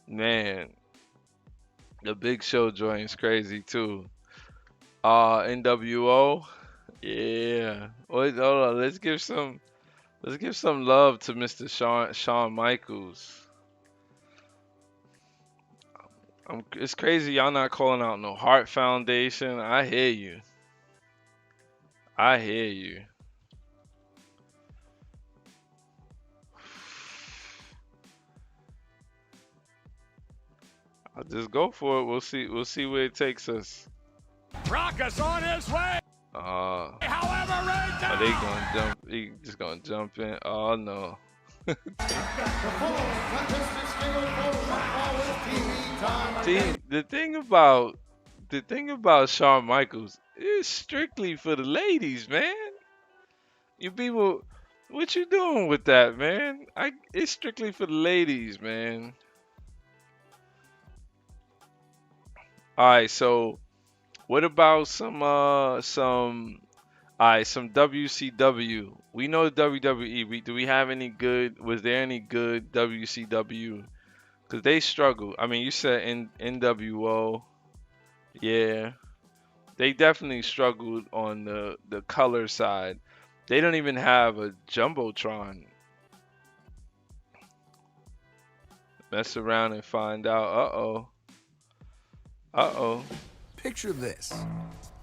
Man, the Big Show joint's crazy too. NWO. Yeah. Wait, hold on. Let's give some love to Mr. Shawn Michaels. It's crazy y'all not calling out no Heart Foundation. I hear you. I hear you. I'll just go for it. We'll see. We'll see where it takes us. Rock is on his way. Uh, However, right Are they gonna jump? He just gonna jump in? Oh no. See, the thing about Shawn Michaels is strictly for the ladies, man. You people, what you doing with that, man? It's strictly for the ladies, man. All right, so what about some WCW? We know WWE. Do we have any good? Was there any good WCW? Because they struggle. I mean, you said NWO. Yeah, they definitely struggled on the color side. They don't even have a jumbotron. Mess around and find out. Uh-oh. Uh-oh. Picture this.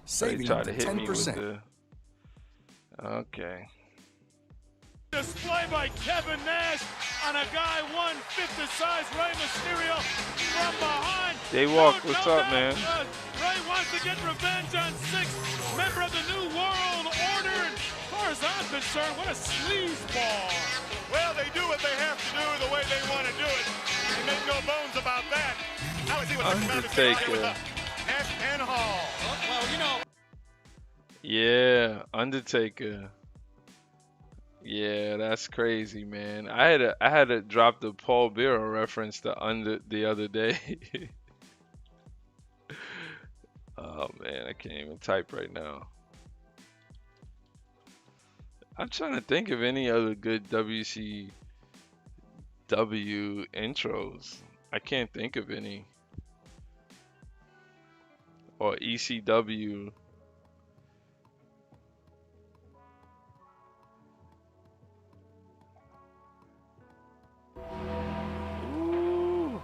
So they Saving try up to to hit me with 10%. the. Okay. Display by Kevin Nash on a guy 1/5 the size Rey Mysterio from behind. They walk. What's up, man? Rey wants to get revenge on 6th member of the New World Order. And as far as I'm concerned, what a sleazeball. Well, they do what they have to do the way they want to do it. They make no bones about that. Now we see what Undertaker. Nash and Hall. Well, you know. Yeah, Undertaker. Yeah, that's crazy, man. I had to drop the Paul Bearer reference the other day. Oh man, I can't even type right now. I'm trying to think of any other good WCW intros. I can't think of any. Or ECW. Ooh.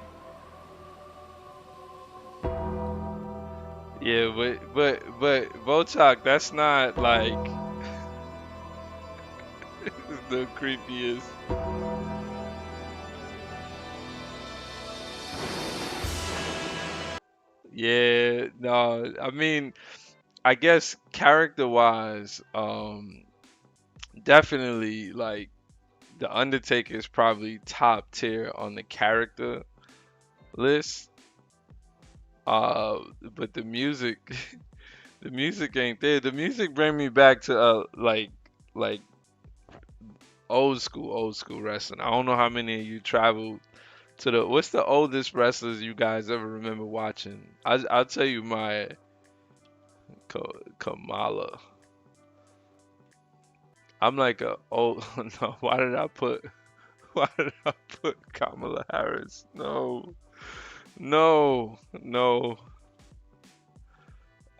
Yeah, but Volchok, that's not like the creepiest. Yeah, no, I mean, I guess character-wise, definitely like the Undertaker is probably top tier on the character list. But the music, the music ain't there. The music bring me back to like old school wrestling. I don't know how many of you traveled to the. What's the oldest wrestlers you guys ever remember watching? I'll tell you my Kamala. I'm like a old. No, why did I put Kamala Harris? No, no, no.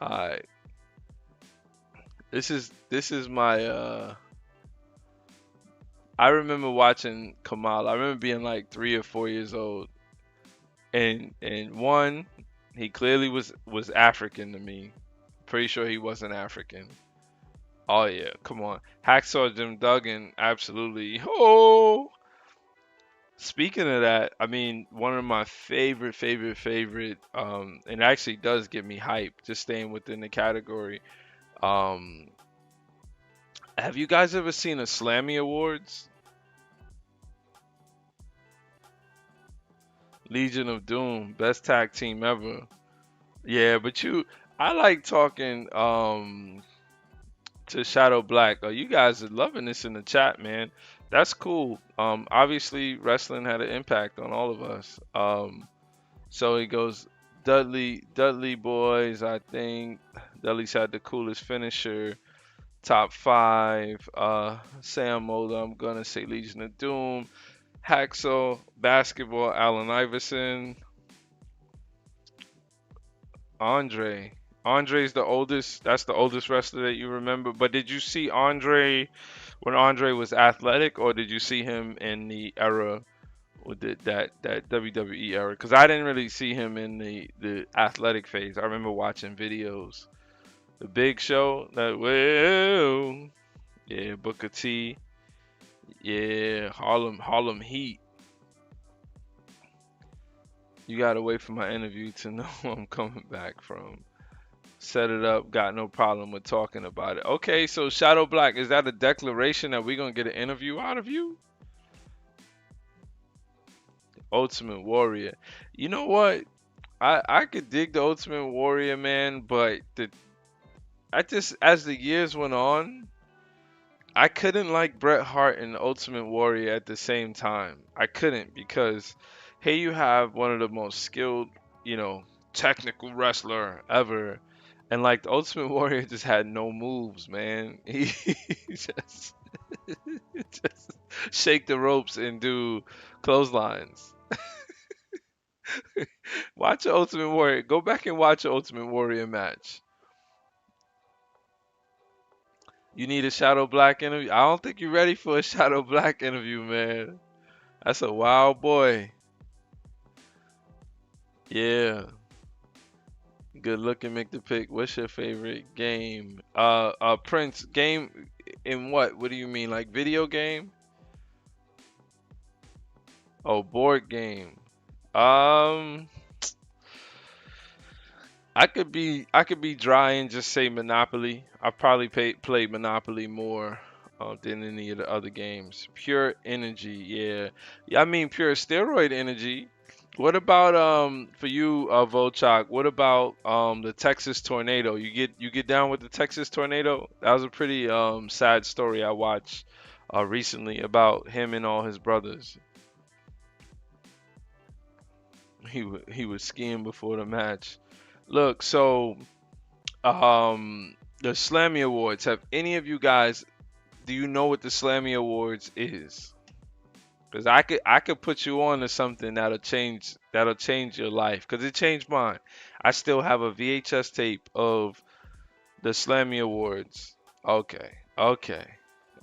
Alright. This is my I remember watching Kamal. I remember being like 3 or 4 years old. And one, he clearly was African to me. Pretty sure he wasn't African. Oh yeah, come on. Hacksaw Jim Duggan, absolutely. Oh, speaking of that, I mean, one of my favorite, and actually does get me hype, just staying within the category. Um, have you guys ever seen a Slammy Awards? Legion of Doom, best tag team ever. Yeah, but I like talking to Shadow Black. You guys are loving this in the chat, man. That's cool. Obviously wrestling had an impact on all of us. So he goes Dudley boys. I think Dudley's had the coolest finisher. Top five. Sam Mulder. I'm gonna say Legion of Doom. Hacksaw basketball. Allen Iverson. Andre's the oldest. That's the oldest wrestler that you remember. But did you see Andre when Andre was athletic, or did you see him in the era with that WWE era? Because I didn't really see him in the athletic phase. I remember watching videos. The Big Show. That well, yeah, Booker T. Yeah, Harlem Heat. You gotta wait for my interview to know where I'm coming back from. Set it up. Got no problem with talking about it. Okay, so Shadow Black, is that a declaration that we're gonna get an interview out of you? Ultimate Warrior. You know what? I could dig the Ultimate Warrior, man, but I just, as the years went on, I couldn't like Bret Hart and Ultimate Warrior at the same time. I couldn't, because here you have one of the most skilled, you know, technical wrestler ever, and like the Ultimate Warrior just had no moves, man. He just shake the ropes and do clotheslines. Watch the Ultimate Warrior. Go back and watch the Ultimate Warrior match. You need a Shadow Black interview? I don't think you're ready for a Shadow Black interview, man. That's a wild boy. Yeah. Good looking, make the pick. What's your favorite game? Prince, game in what? What do you mean? Like video game? Oh, board game. Um, I could be dry and just say Monopoly. I probably played Monopoly more than any of the other games. Pure energy, yeah. Yeah, I mean pure steroid energy. What about for you, Volchok? What about the Texas tornado? You get down with the Texas tornado? That was a pretty sad story I watched recently about him and all his brothers. He was skiing before the match. Look, so the Slammy Awards. Have any of you guys? Do you know what the Slammy Awards is? Because I could put you on to something that'll change your life. Because it changed mine. I still have a VHS tape of the Slammy Awards. Okay, okay,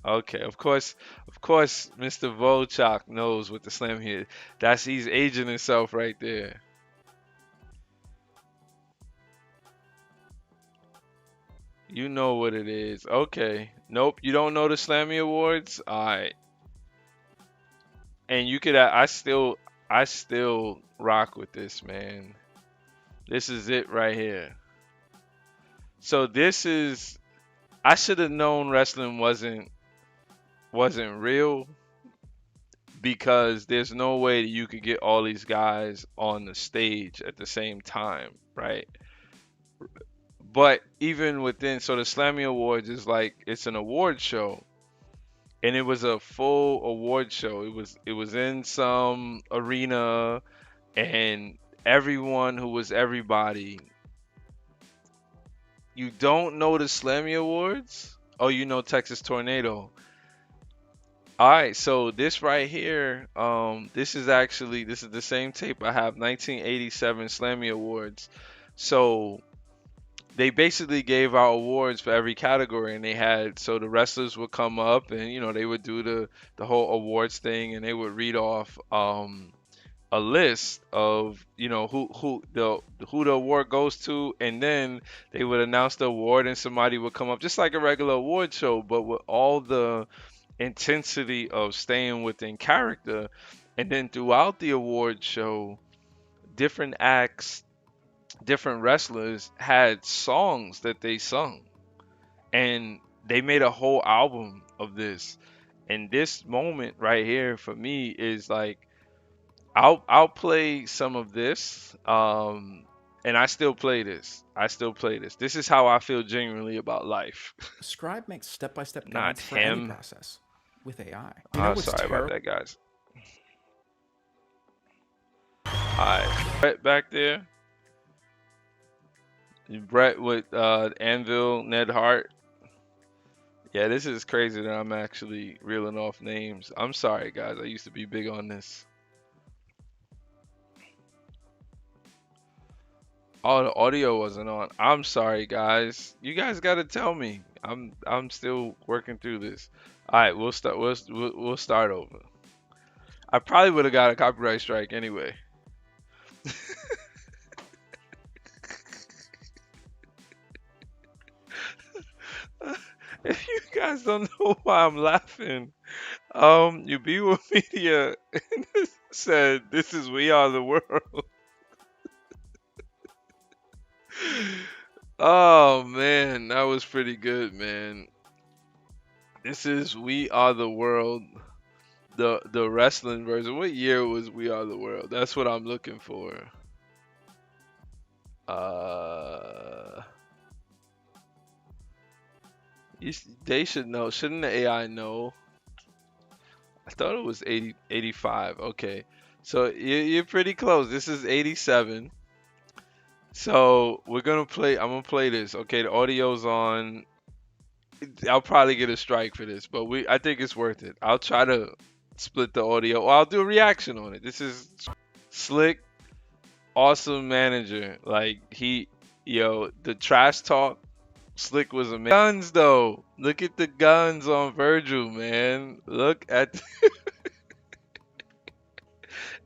okay. Of course, Mr. Volchok knows what the Slammy is. He's aging himself right there. You know what it is. Okay. Nope, you don't know the Slammy Awards? All right. And you could I still rock with this, man. This is it right here. So this is I should have known wrestling wasn't real, because there's no way that you could get all these guys on the stage at the same time, right? But even within, so the Slammy Awards is like it's an award show, and it was a full award show. It was in some arena, and everyone who was everybody. You don't know the Slammy Awards? Oh, you know Texas Tornado. All right, so this right here, this is the same tape I have, 1987 Slammy Awards. So they basically gave out awards for every category, and they had, so the wrestlers would come up, and they would do the whole awards thing, and they would read off a list of who the award goes to, and then they would announce the award, and somebody would come up just like a regular award show, but with all the intensity of staying within character. And then throughout the award show, different acts, different wrestlers had songs that they sung, and they made a whole album of this. And this moment right here for me is like, I'll play some of this, and I still play this. This is how I feel genuinely about life. Scribe makes step-by-step Not guides for any him. process with AI. I'm sorry about that, guys. Alright, Brett back there. Brett with Anvil, Ned Hart. Yeah, this is crazy that I'm actually reeling off names. I'm sorry, guys. I used to be big on this. Oh, the audio wasn't on. I'm sorry, guys. You guys got to tell me. I'm still working through this. All right, we'll start. We'll start over. I probably would have got a copyright strike anyway. If you guys don't know why I'm laughing, you be with media said this is We Are the World. Oh man, that was pretty good, man. This is We Are the World, the wrestling version. What year was We Are the World? That's what I'm looking for. Uh, they should know. Shouldn't the AI know? I thought it was 80, 85. Okay. So you're pretty close. This is 87. So I'm gonna play this. Okay, the audio's on. I'll probably get a strike for this, but I think it's worth it. I'll try to split the audio, or I'll do a reaction on it. This is Slick, awesome manager. Like the trash talk. Slick was amazing. Guns though, look at the guns on Virgil, man. Look at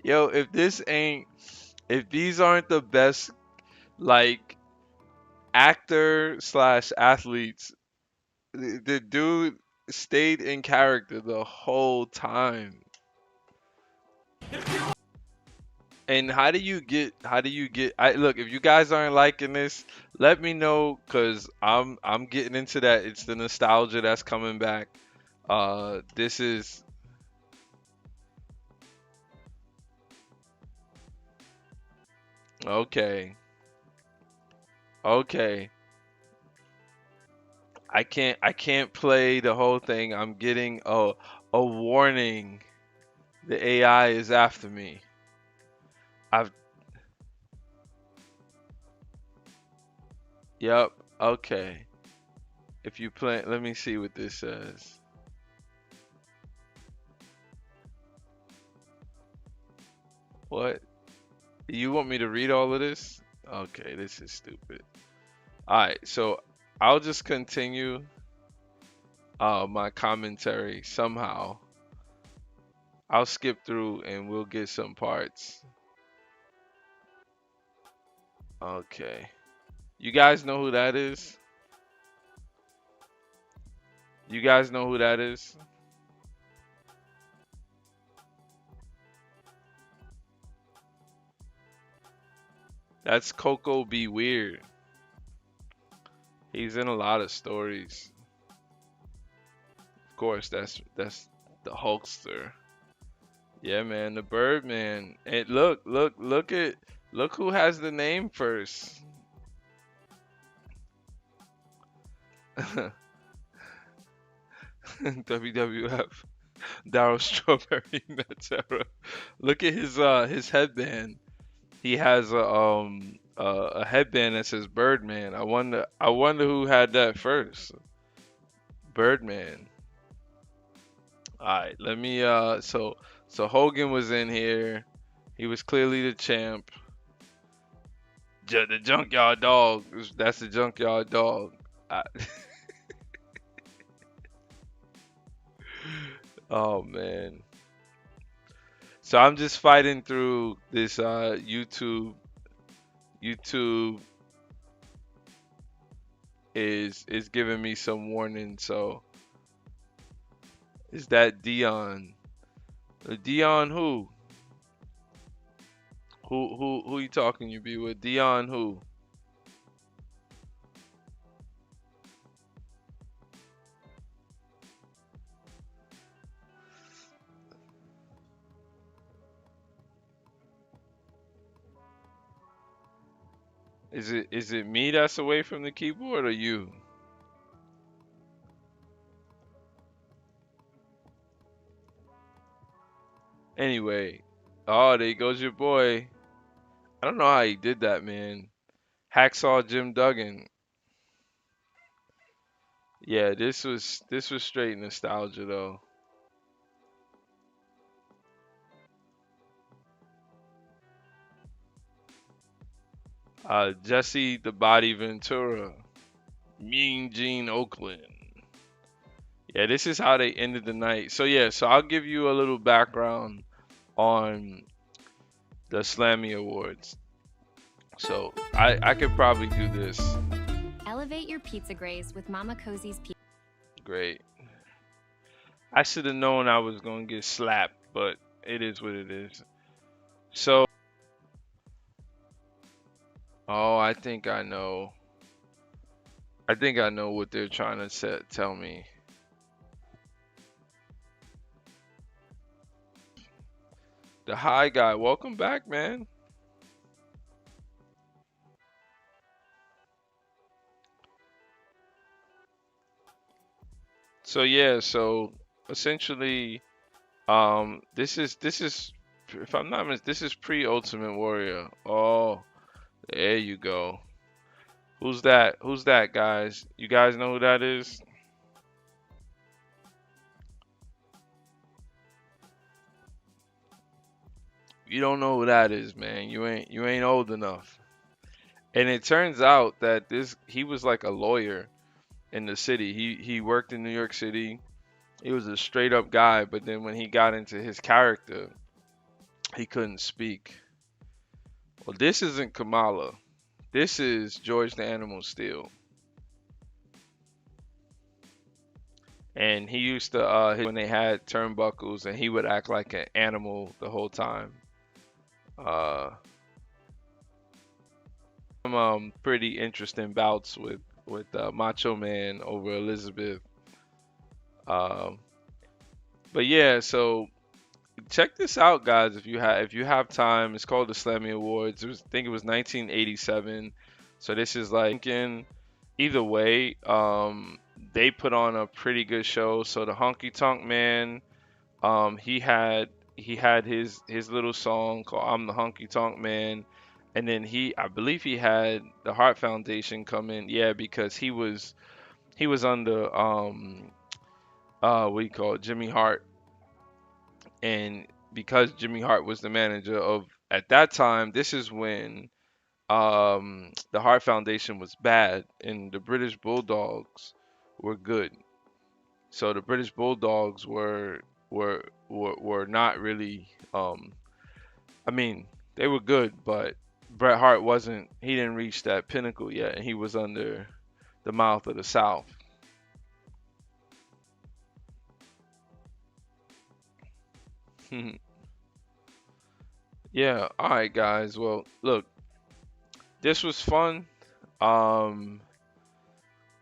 yo. If these aren't the best like actor slash athletes, the dude stayed in character the whole time. And how do you get I look, if you guys aren't liking this, let me know, cuz I'm getting into that. It's the nostalgia that's coming back. This is okay. Okay. I can't play the whole thing. I'm getting a warning. The AI is after me. I've Yep. Okay. If you play, let me see what this says. What? You want me to read all of this? Okay, this is stupid. All right, so I'll just continue my commentary somehow. I'll skip through and we'll get some parts. Okay. You guys know who that is? You guys know who that is? That's Coco Be Weird. He's in a lot of stories. Of course, that's the Hulkster. Yeah, man, the Birdman. And look who has the name first. WWF. Daryl Strawberry Matera. Look at his headband. He has a headband that says Birdman. I wonder who had that first. Birdman. All right, let me so Hogan was in here. He was clearly the champ. The Junkyard Dog. That's the Junkyard Dog. I, oh man. So I'm just fighting through this YouTube. YouTube is giving me some warning. So is that Dion? Dion who? Who you talking you be with? Dion who? Is it me that's away from the keyboard or you? Anyway, oh, there goes your boy. I don't know how he did that, man. Hacksaw Jim Duggan. Yeah, this was straight nostalgia though. Jesse the Body Ventura. Mean Gene Oakland. Yeah, this is how they ended the night. So yeah, so I'll give you a little background on the Slammy Awards. So I could probably do this. Elevate your pizza graze with Mama Cosie's pizza. Great. I should have known I was gonna get slapped, but it is what it is. So, oh, I think I know. I think I know what they're trying to tell me. The high guy, welcome back, man. So yeah, so essentially, this is if I'm not mis this is pre-Ultimate Warrior. Oh, there you go. Who's that? Who's that, guys? You guys know who that is? You don't know who that is, man. You ain't old enough. And it turns out that this he was like a lawyer in the city. He worked in New York City. He was a straight up guy, but then when he got into his character, he couldn't speak. Well, this isn't Kamala. This is George the Animal Steel. And he used to when they had turnbuckles, and he would act like an animal the whole time. Uh, some pretty interesting bouts with Macho Man over Elizabeth. Um, but yeah, so check this out, guys. If you have time, it's called the Slammy Awards. I think it was 1987. So this is like thinking either way, they put on a pretty good show. So the Honky Tonk Man, he had his little song called "I'm the Honky Tonk Man," and then I believe he had the Heart Foundation come in, yeah, because he was under what do you call it, Jimmy Hart, and because Jimmy Hart was the manager of at that time, this is when the Hart Foundation was bad and the British Bulldogs were good. So the British Bulldogs were not really I mean, they were good, but Bret Hart wasn't, he didn't reach that pinnacle yet, and he was under the mouth of the South. Yeah, all right guys. Well, look, this was fun. Um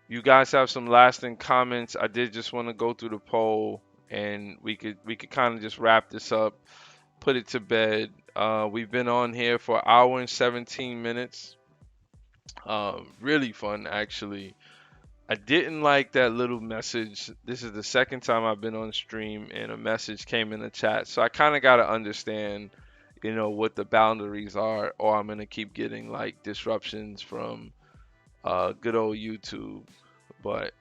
you guys have some lasting comments. I did just want to go through the poll, and we could kind of just wrap this up, put it to bed. We've been on here for an hour and 17 minutes. Really fun, actually. I didn't like that little message. This is the second time I've been on stream and a message came in the chat. So I kind of got to understand, what the boundaries are, or I'm going to keep getting like disruptions from good old YouTube. But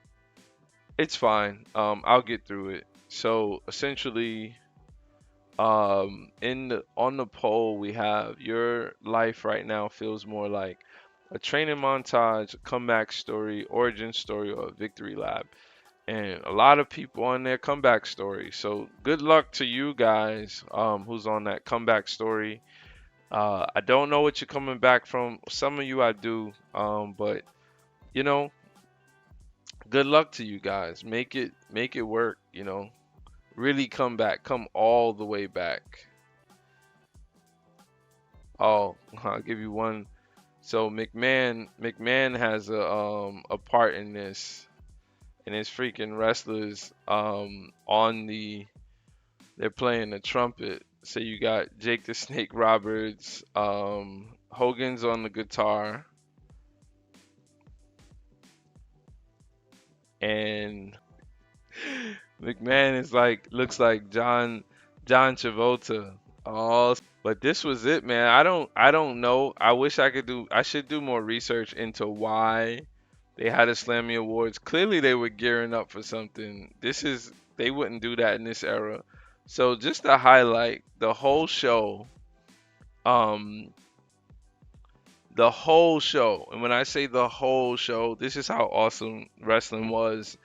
it's fine. I'll get through it. So essentially, on the poll we have your life right now feels more like a training montage, a comeback story, origin story, or a victory lap. And a lot of people on their comeback story. So good luck to you guys, who's on that comeback story. I don't know what you're coming back from. Some of you I do, but you know, good luck to you guys. Make it work. Really come back. Come all the way back. Oh, I'll give you one. So McMahon has a part in this, and his freaking wrestlers on they're playing the trumpet. So you got Jake the Snake Roberts, Hogan's on the guitar, and McMahon is like looks like John Travolta. Oh, but this was it, man. I don't know. I should do more research into why they had a Slammy Awards. Clearly they were gearing up for something. They wouldn't do that in this era. So just to highlight um the whole show. And when I say the whole show, this is how awesome wrestling was,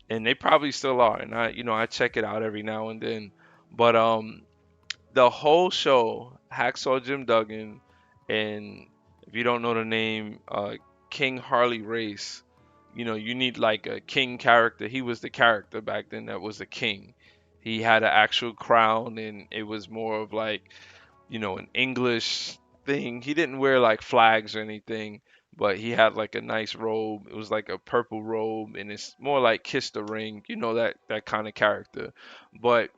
and they probably still are. And I check it out every now and then. But the whole show, Hacksaw Jim Duggan, and if you don't know the name, King Harley Race, you need like a king character. He was the character back then that was a king. He had an actual crown, and it was more of like, an English thing. He didn't wear like flags or anything, but he had like a nice robe. It was like a purple robe, and it's more like Kiss the Ring, that kind of character. But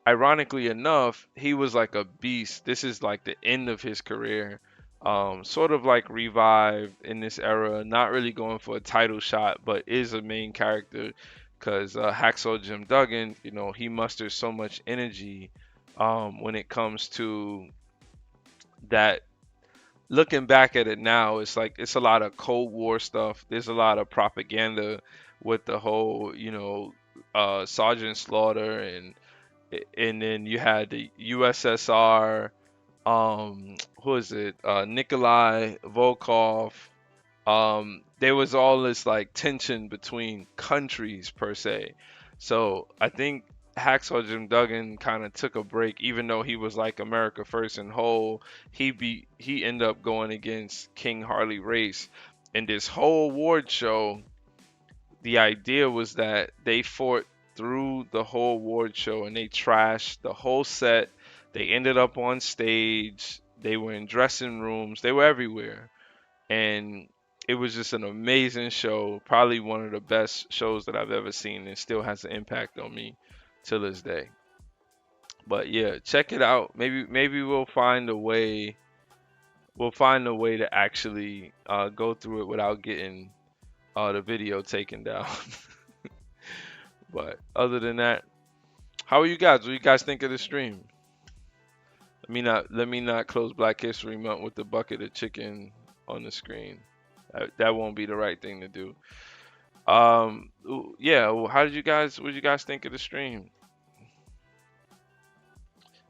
ironically enough, he was like a beast. This is like the end of his career. Sort of like revived in this era, not really going for a title shot, but is a main character because Hacksaw Jim Duggan, he musters so much energy when it comes to that. Looking back at it now, it's like it's a lot of Cold War stuff. There's a lot of propaganda with the whole, Sergeant Slaughter, and then you had the USSR, who is it? Nikolai Volkov. There was all this like tension between countries per se. So I think Hacksaw Jim Duggan kind of took a break, even though he was like America first and whole. He ended up going against King Harley Race, and this whole award show, the idea was that they fought through the whole award show and they trashed the whole set. They ended up on stage. They were in dressing rooms. They were everywhere. And it was just an amazing show. Probably one of the best shows that I've ever seen, and still has an impact on me till this day. But yeah, check it out. Maybe we'll find a way. We'll find a way to actually go through it without getting the video taken down. But other than that, how are you guys? What do you guys think of the stream? Let me not close Black History Month with the bucket of chicken on the screen. That won't be the right thing to do. Yeah. Well, what did you guys think of the stream?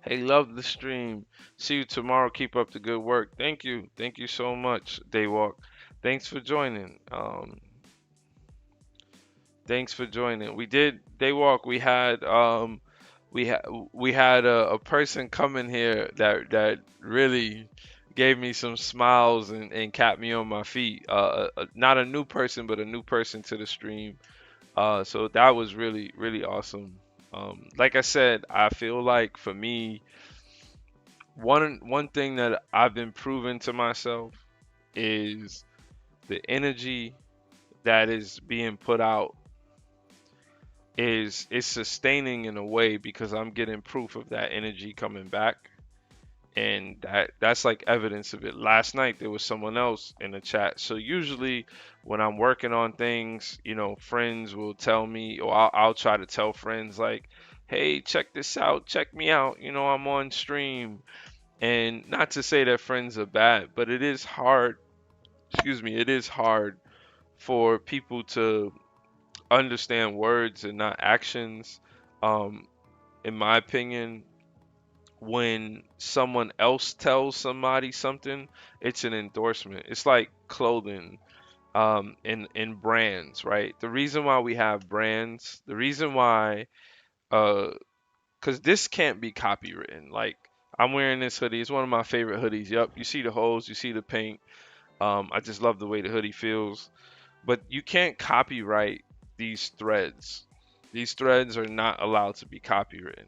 Hey, love the stream. See you tomorrow. Keep up the good work. Thank you. Thank you so much, Daywalk. Thanks for joining. Thanks for joining. We did Daywalk. We had a person come in here that really gave me some smiles and capped me on my feet. Not a new person, but a new person to the stream. So that was really, really awesome. Like I said, I feel like for me, one thing that I've been proving to myself is the energy that is being put out is sustaining in a way because I'm getting proof of that energy coming back. And that's like evidence of it. Last night there was someone else in the chat. So usually when I'm working on things, friends will tell me, or I'll try to tell friends like, hey, check this out, check me out, I'm on stream. And not to say that friends are bad, but it is hard, it is hard for people to understand words and not actions. In my opinion, when someone else tells somebody something, it's an endorsement. It's like clothing, in brands, right? The reason why we have brands, the reason why, because this can't be copywritten. Like I'm wearing this hoodie. It's one of my favorite hoodies. Yup, you see the holes, you see the paint. I just love the way the hoodie feels. But you can't copyright these threads. These threads are not allowed to be copywritten.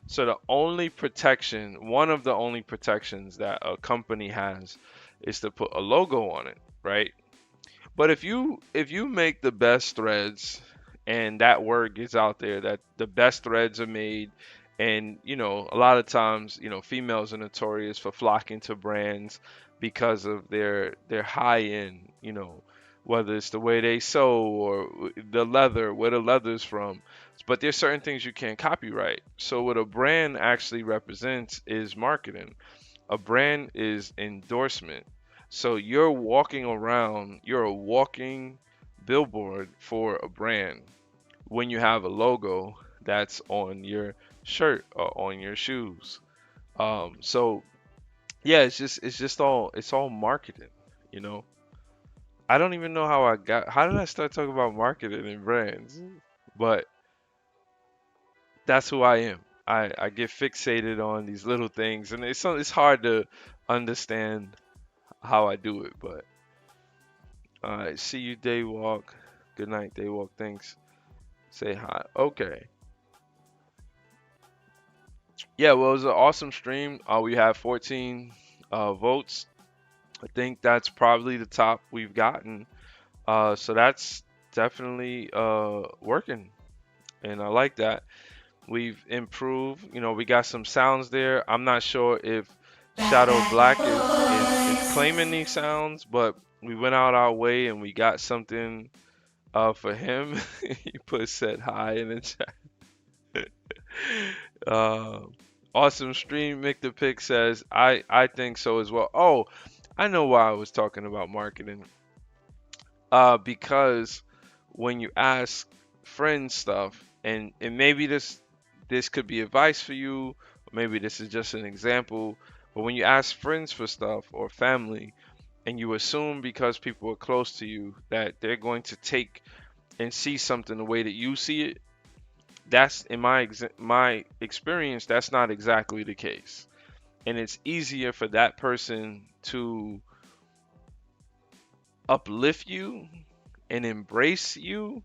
So the only protection, one of the only protections that a company has is to put a logo on it, right? But if you make the best threads and that word gets out there that the best threads are made, and a lot of times, females are notorious for flocking to brands because of their high end, whether it's the way they sew or the leather, where the leather's from. But there's certain things you can't copyright. So what a brand actually represents is marketing. A brand is endorsement. So you're walking around, you're a walking billboard for a brand when you have a logo that's on your shirt or on your shoes. So yeah, it's all marketing, you know. I don't even know how did I start talking about marketing and brands? But that's who I am. I get fixated on these little things, and it's hard to understand how I do it. But all right, see you, Daywalk. Good night, Daywalk. Thanks. Say hi. Okay. Yeah, well, it was an awesome stream. We had 14 votes. I think that's probably the top we've gotten. So that's definitely working, and I like that. We've improved. You know, we got some sounds there. I'm not sure if Shadow Black is claiming these sounds, but we went out our way and we got something for him. He put said hi in the chat. Uh, awesome stream. Mick the Pick says, I think so as well. Oh, I know why I was talking about marketing. Because when you ask friends stuff, and maybe this could be advice for you, or maybe this is just an example, but when you ask friends for stuff or family, and you assume because people are close to you that they're going to take and see something the way that you see it, that's in my experience, that's not exactly the case. And it's easier for that person to uplift you and embrace you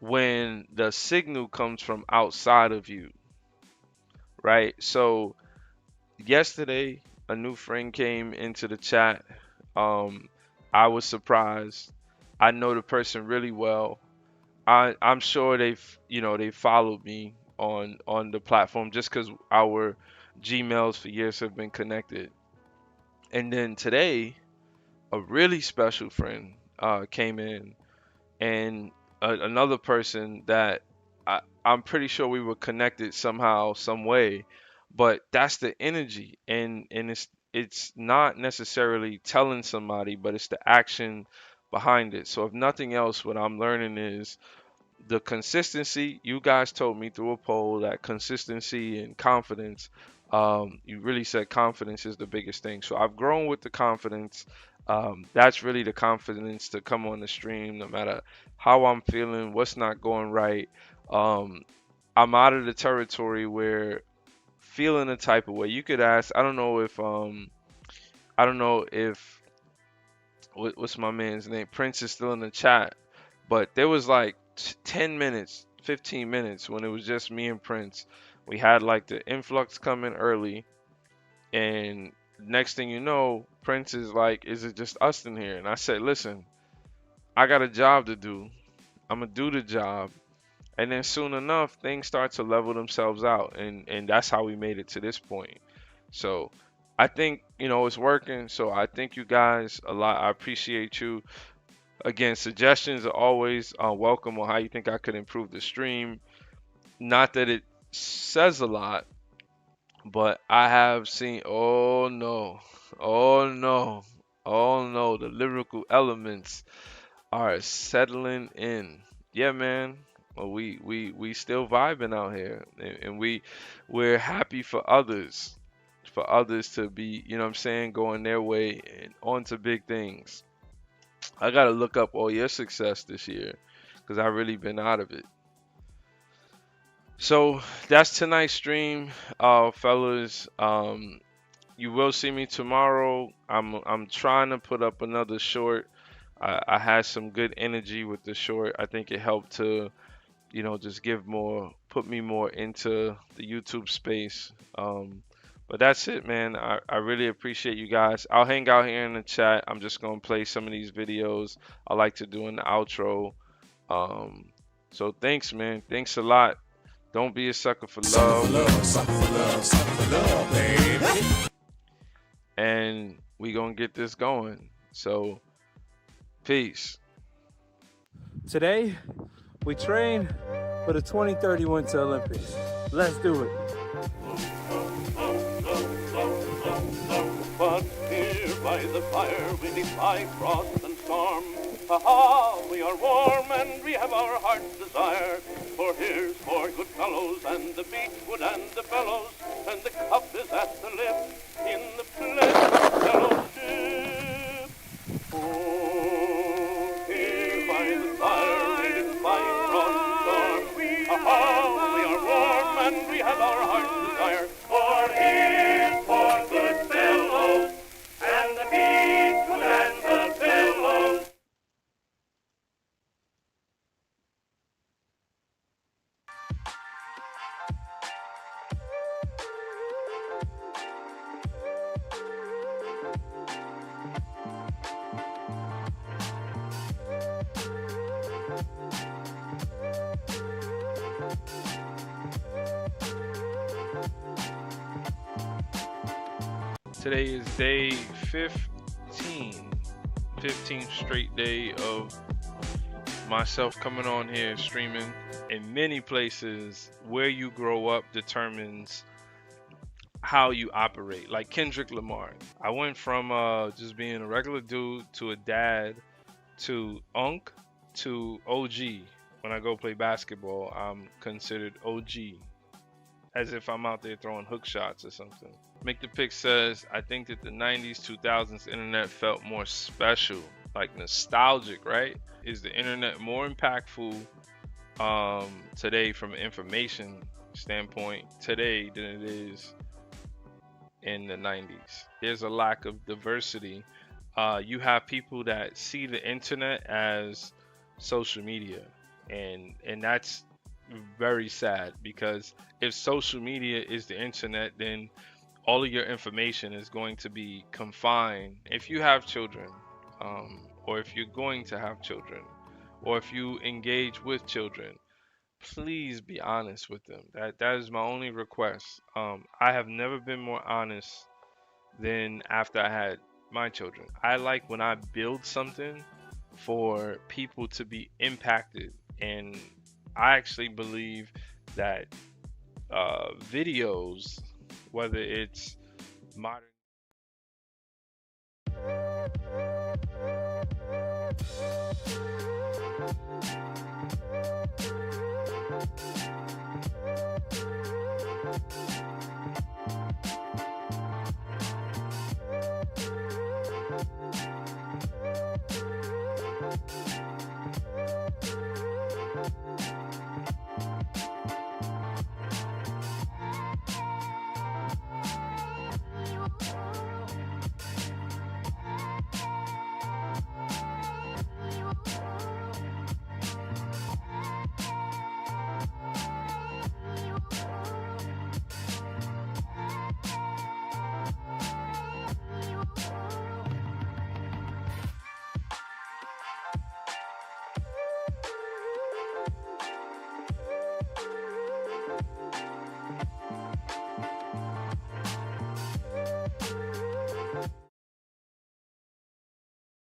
when the signal comes from outside of you, right? So yesterday, a new friend came into the chat. Um, I was surprised. I know the person really well. I'm sure they followed me on the platform just because our Gmails for years have been connected. And then today, a really special friend came in, and another person that I'm pretty sure we were connected somehow, some way, but that's the energy, and it's not necessarily telling somebody, but it's the action behind it. So if nothing else, what I'm learning is the consistency. You guys told me through a poll that consistency and confidence, you really said confidence is the biggest thing. So I've grown with the confidence. That's really the confidence to come on the stream no matter how I'm feeling, what's not going right. um, I'm out of the territory where feeling a type of way. You could ask, I don't know if what's my man's name, Prince, is still in the chat, but there was like 10 minutes, 15 minutes when it was just me and Prince. We had like the influx coming early, and next thing you know, Prince is like, is it just us in here? And I said, listen, I got a job to do. I'm gonna do the job. And then soon enough, things start to level themselves out, and that's how we made it to this point. So I think it's working. So I thank you guys a lot. I appreciate you. Again, suggestions are always welcome on how you think I could improve the stream. Not that it says a lot, but I have seen, oh no, oh no, oh no, the lyrical elements are settling in. Yeah, man. Well, we still vibing out here, and we're happy for others to be, you know what I'm saying, going their way and on to big things. I gotta look up all your success this year because I've really been out of it. So that's tonight's stream, fellas. You will see me tomorrow. I'm trying to put up another short. I had some good energy with the short. I think it helped to, just put me more into the YouTube space. But that's it, man. I really appreciate you guys. I'll hang out here in the chat. I'm just gonna play some of these videos I like to do in the outro. So thanks, man. Thanks a lot. Don't be a sucker for love. Sucker for love, baby. And we gonna get this going. So peace. Today, we train for the 2030 Winter Olympics. Let's do it. But here by the fire we defy frost and storm. Ha-ha, we are warm and we have our heart's desire. For here's for good fellows and the beechwood and the bellows, and the cup is at the lip in the pleasant fellowship. Oh, here by the fire we defy frost and storm. Ha-ha, we are warm and we have our heart's desire. For here's for good fellows and the beechwood and the bellows. Today is day 15, 15th straight day of myself coming on here streaming. In many places, where you grow up determines how you operate. Like Kendrick Lamar, I went from just being a regular dude to a dad to Unk to OG. When I go play basketball, I'm considered OG, as if I'm out there throwing hook shots or something. Make the Pick says, I think that the 90s, 2000s internet felt more special, like nostalgic, right? Is the internet more impactful today from an information standpoint today than it is in the 90s? There's a lack of diversity. You have people that see the internet as social media, and that's very sad, because if social media is the internet, then all of your information is going to be confined. If you have children, or if you're going to have children, or if you engage with children, please be honest with them. That is my only request. I have never been more honest than after I had my children. I like when I build something for people to be impacted, and I actually believe that videos, whether it's modern